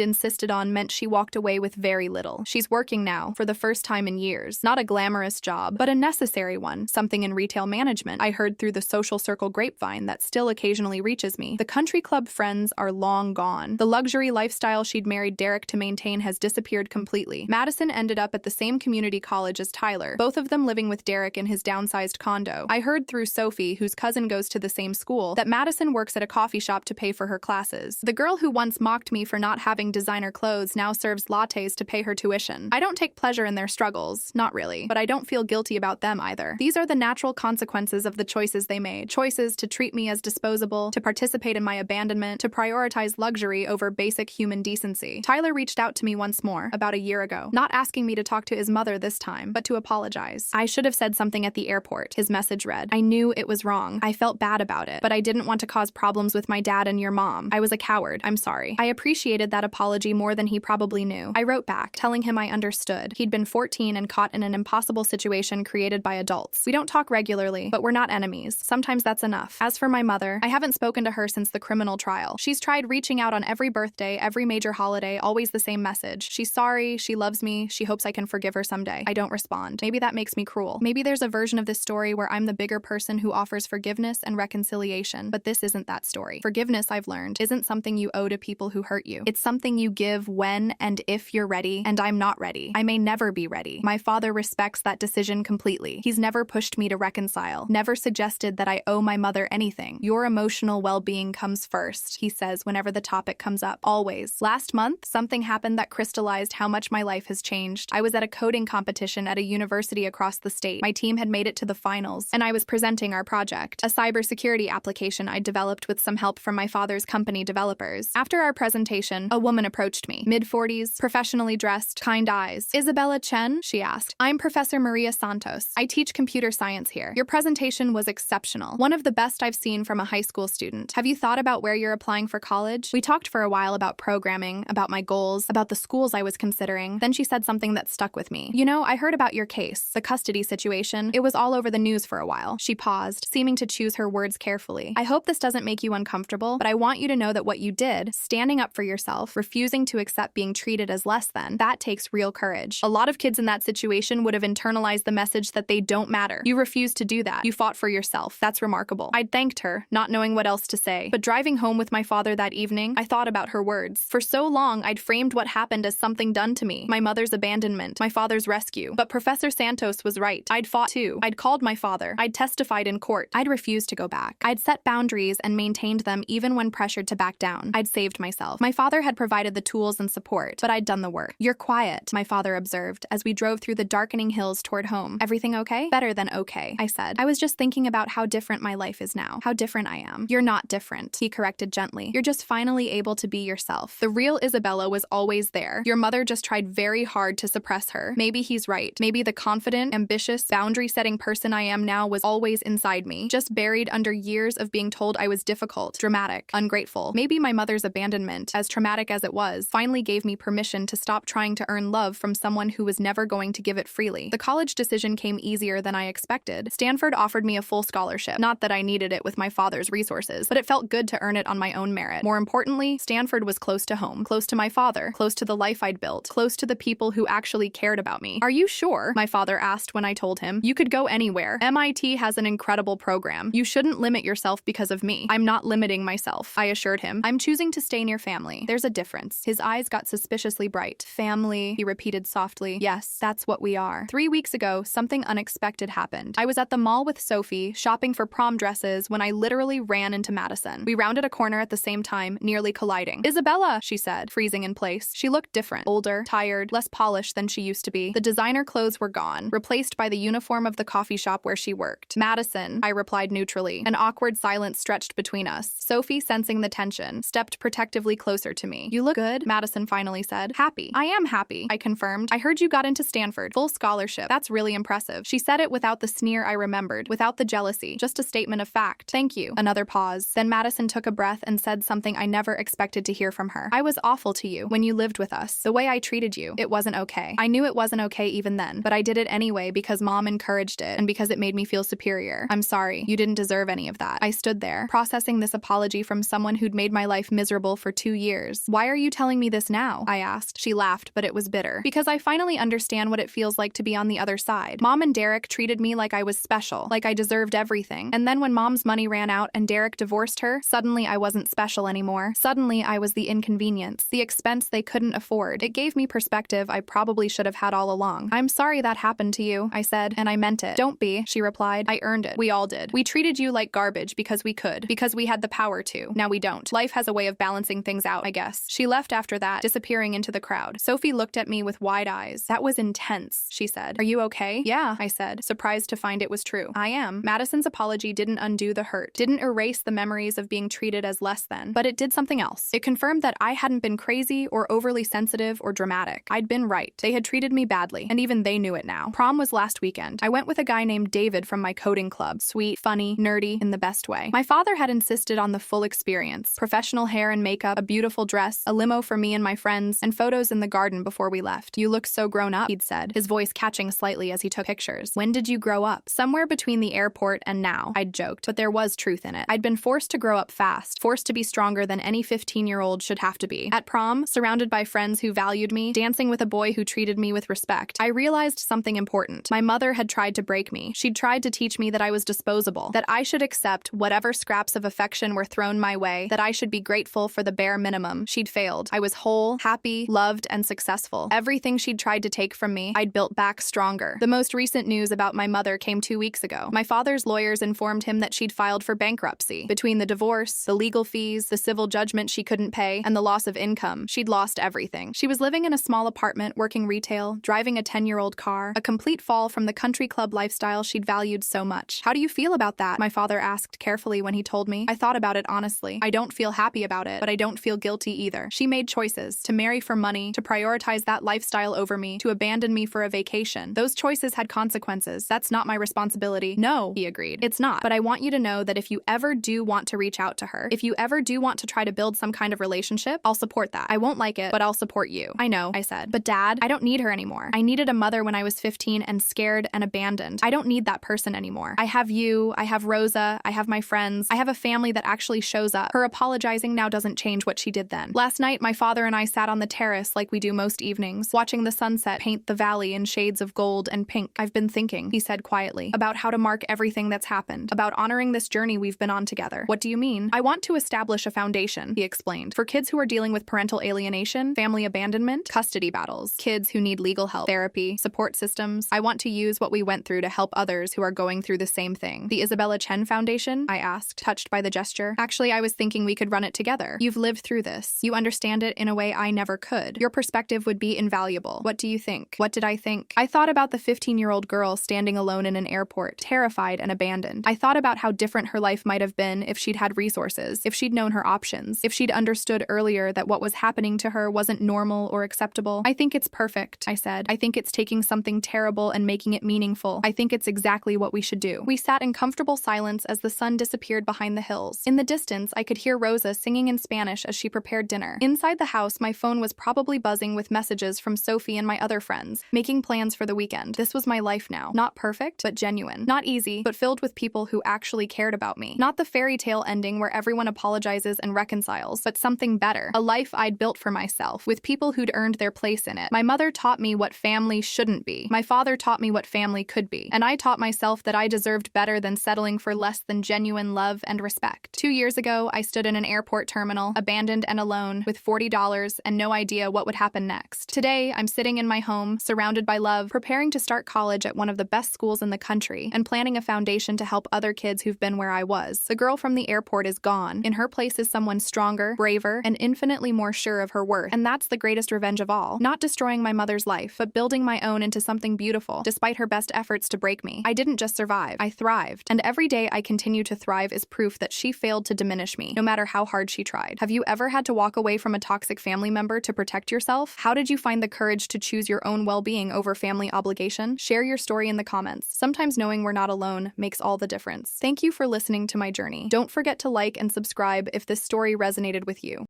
insisted on meant she walked away with very little. She's working now, for the first time in years. Not a glamorous job, but a necessary one, something in retail management. I heard through the social circle grapevine that still occasionally reaches me. The country club friends are long gone. The luxury lifestyle she'd married Derek to maintain has disappeared completely. Madison ended up at the same community college as Tyler, both of them living with Derek in his downsized condo. I heard through Sophie, whose cousin goes to the same school, that Madison works at a coffee shop to pay for her classes. The girl who once mocked me for not having designer clothes now serves lattes to pay her tuition. I don't take pleasure in their struggles, not really, but I don't feel guilty about them either. These are the natural consequences of the choices they made. Choices to treat me as disposable, to participate in my abandonment, to prioritize luxury over basic human decency. Tyler reached out to me once more, about a year ago, not asking me to talk to his mother this time, but to apologize. I should have said something at the airport, his message read. I knew it was wrong. I felt bad about it, but I didn't want to cause problems with my dad and your mom. I was a coward. I'm sorry. I appreciated that apology more than he probably knew. I wrote back, telling him I understood. He'd been 14 and caught in an impossible situation created by adults. We don't talk regularly, but we're not enemies. Sometimes that's enough. As for my mother, I haven't spoken to her since the criminal trial. She's tried reaching out on every birthday, every major holiday, always the same message. She's sorry, she loves me, she hopes I can forgive her someday. I don't respond. Maybe that makes me cruel. Maybe there's a version of this story where I'm the bigger person who offers forgiveness and reconciliation, but this isn't that story. Forgiveness, I've learned, isn't something you owe to people who hurt you. It's something you give when and if you're ready, and I'm not ready. I may never be ready. My father respects that decision completely. He's never pushed me to reconcile, never suggested that I owe my mother anything. Your emotional well-being comes first, he says whenever the topic comes up. Always. Last month, something happened that crystallized how much my life has changed. I was at a coding competition at a university across the state. My team had made it to the finals, and I was presenting our project, a cybersecurity application I developed with some help from my father's company developers. After our presentation, a woman approached me, mid-40s, professionally dressed, kind eyes. Isabella Chen? She asked. I'm Professor Maria Santos. I teach computer science here. Your presentation was exceptional. One of the best I've seen from a high school student. Have you thought about where you're applying for college? We talked for a while about programming, about my goals, about the schools I was considering. Then she said something that stuck with me. You know, I heard about your case, the custody situation. It was all over the news for a while. She paused, seeming to choose her words carefully. I hope this doesn't make you uncomfortable, but I want you to know that what you did, standing up for yourself, refusing to accept being treated as less than, that takes real courage. A lot of kids in that situation would have internalized the message that they don't matter. You refused to do that. You fought for yourself. That's remarkable. I'd thanked her, not knowing what else to say. But driving home with my father that evening, I thought about her words. For so long, I'd framed what happened as something done to me. My mother's abandonment, my father's rescue. But Professor Santos was right. I'd fought too. I'd called my father. I'd testified in court. I'd refused to go back. I'd set boundaries and maintained them even when pressured to back down. I'd saved myself. My father had provided the tools and support, but I'd done the work. You're quiet, my father observed, as we drove through the darkening hills toward home. Everything okay? Better than okay, I said. I was just thinking about how different my life is now. How different I am. You're not different, he corrected gently. You're just finally able to be yourself. The real Isabella was always there. Your mother just tried very hard to suppress her. Maybe he's right. Maybe the confident, ambitious, boundary-setting person I am now was always inside me, just buried under years of being told I was difficult, dramatic, ungrateful. Maybe my mother's abandonment, as traumatic as it was, finally gave me permission to stop trying to earn love from someone who was never going to give it freely. The college decision came easier than I expected. Stanford offered me a full scholarship. Not that I needed it with my father's resources, but it felt good to earn it on my own merit. More importantly, Stanford was close to home, close to my father, close to the life I'd built, close to the people who actually cared about me. Are you sure? My father asked when I told him. You could go anywhere. MIT has an incredible program. You shouldn't limit yourself because of me. I'm not limiting myself, I assured him. I'm choosing to stay near family. There's a difference. His eyes got suspiciously bright. Family, he repeated softly. Yes, that's what we are. 3 weeks ago, something unexpected happened. I was at the mall with Sophie Sophie, shopping for prom dresses when I literally ran into Madison. We rounded a corner at the same time, nearly colliding. "Isabella," she said, freezing in place. She looked different, older, tired, less polished than she used to be. The designer clothes were gone, replaced by the uniform of the coffee shop where she worked. "Madison," I replied neutrally. An awkward silence stretched between us. Sophie, sensing the tension, stepped protectively closer to me. "You look good," Madison finally said. "Happy." "I am happy," I confirmed. "I heard you got into Stanford. Full scholarship. That's really impressive." She said it without the sneer I remembered, without the jealousy, just a statement of fact. "Thank you." Another pause. Then Madison took a breath and said something I never expected to hear from her. "I was awful to you when you lived with us. The way I treated you, it wasn't okay. I knew it wasn't okay even then, but I did it anyway because Mom encouraged it and because it made me feel superior. I'm sorry. You didn't deserve any of that." I stood there, processing this apology from someone who'd made my life miserable for 2 years. "Why are you telling me this now?" I asked. She laughed, but it was bitter. "Because I finally understand what it feels like to be on the other side. Mom and Derek treated me like I was special, like I deserved everything. And then when Mom's money ran out and Derek divorced her, suddenly I wasn't special anymore. Suddenly I was the inconvenience, the expense they couldn't afford. It gave me perspective I probably should have had all along. I'm sorry that happened to you," I said, and I meant it. "Don't be," she replied. "I earned it. We all did. We treated you like garbage because we could, because we had the power to. Now we don't. Life has a way of balancing things out, I guess." She left after that, disappearing into the crowd. Sophie looked at me with wide eyes. "That was intense," she said. "Are you okay?" "Yeah," I said, surprised to find it was true. "I am." Madison's apology didn't undo the hurt, didn't erase the memories of being treated as less than, but it did something else. It confirmed that I hadn't been crazy or overly sensitive or dramatic. I'd been right. They had treated me badly, and even they knew it now. Prom was last weekend. I went with a guy named David from my coding club. Sweet, funny, nerdy, in the best way. My father had insisted on the full experience. Professional hair and makeup, a beautiful dress, a limo for me and my friends, and photos in the garden before we left. "You look so grown up," he'd said, his voice catching slightly as he took pictures. "When did you grow up?" "Somewhere between the airport and now," I'd joked, but there was truth in it. I'd been forced to grow up fast, forced to be stronger than any 15-year-old should have to be. At prom, surrounded by friends who valued me, dancing with a boy who treated me with respect, I realized something important. My mother had tried to break me. She'd tried to teach me that I was disposable, that I should accept whatever scraps of affection were thrown my way, that I should be grateful for the bare minimum. She'd failed. I was whole, happy, loved, and successful. Everything she'd tried to take from me, I'd built back stronger. The most recent news about my mother came 2 weeks ago. My father's lawyers informed him that she'd filed for bankruptcy. Between the divorce, the legal fees, the civil judgment she couldn't pay, and the loss of income, she'd lost everything. She was living in a small apartment, working retail, driving a 10-year-old car, a complete fall from the country club lifestyle she'd valued so much. "How do you feel about that?" my father asked carefully when he told me. I thought about it honestly. I don't feel happy about it, but I don't feel guilty either. She made choices, to marry for money, to prioritize that lifestyle over me, to abandon me for a vacation. Those choices had consequences. That's not my responsibility. "No," he agreed. "It's not. But I want you to know that if you ever do want to reach out to her, if you ever do want to try to build some kind of relationship, I'll support that. I won't like it, but I'll support you." "I know," I said. "But Dad, I don't need her anymore. I needed a mother when I was 15 and scared and abandoned. I don't need that person anymore. I have you, I have Rosa, I have my friends, I have a family that actually shows up. Her apologizing now doesn't change what she did then." Last night, my father and I sat on the terrace like we do most evenings, watching the sunset paint the valley in shades of gold and pink. "I've been thinking," he said quietly, "about how to mark everything that's happened, about honoring this journey we've been on together." "What do you mean?" "I want to establish a foundation," he explained, "for kids who are dealing with parental alienation, family abandonment, custody battles, kids who need legal help, therapy, support systems. I want to use what we went through to help others who are going through the same thing." "The Isabella Chen Foundation?" I asked, touched by the gesture. "Actually, I was thinking we could run it together. You've lived through this. You understand it in a way I never could. Your perspective would be invaluable. What do you think?" What did I think? I thought about the 15-year-old girl standing alone in an airport, terrified and abandoned. I thought about how different her life might have been if she'd had resources, if she'd known her options, if she'd understood earlier that what was happening to her wasn't normal or acceptable. "I think it's perfect," I said. "I think it's taking something terrible and making it meaningful. I think it's exactly what we should do." We sat in comfortable silence as the sun disappeared behind the hills. In the distance, I could hear Rosa singing in Spanish as she prepared dinner. Inside the house, my phone was probably buzzing with messages from Sophie and my other friends, making plans for the weekend. This was my life now. Not perfect, but genuine. Not easy, but filled with people who actually cared about me. Not the fairy tale ending where everyone apologizes and reconciles, but something better. A life I'd built for myself, with people who'd earned their place in it. My mother taught me what family shouldn't be. My father taught me what family could be. And I taught myself that I deserved better than settling for less than genuine love and respect. 2 years ago, I stood in an airport terminal, abandoned and alone, with $40 and no idea what would happen next. Today, I'm sitting in my home, surrounded by love, preparing to start college at one of the best schools in the country, and planning setting a foundation to help other kids who've been where I was. The girl from the airport is gone. In her place is someone stronger, braver, and infinitely more sure of her worth. And that's the greatest revenge of all. Not destroying my mother's life, but building my own into something beautiful, despite her best efforts to break me. I didn't just survive, I thrived. And every day I continue to thrive is proof that she failed to diminish me, no matter how hard she tried. Have you ever had to walk away from a toxic family member to protect yourself? How did you find the courage to choose your own well-being over family obligation? Share your story in the comments. Sometimes knowing we're not alone makes all the difference. Thank you for listening to my journey. Don't forget to like and subscribe if this story resonated with you.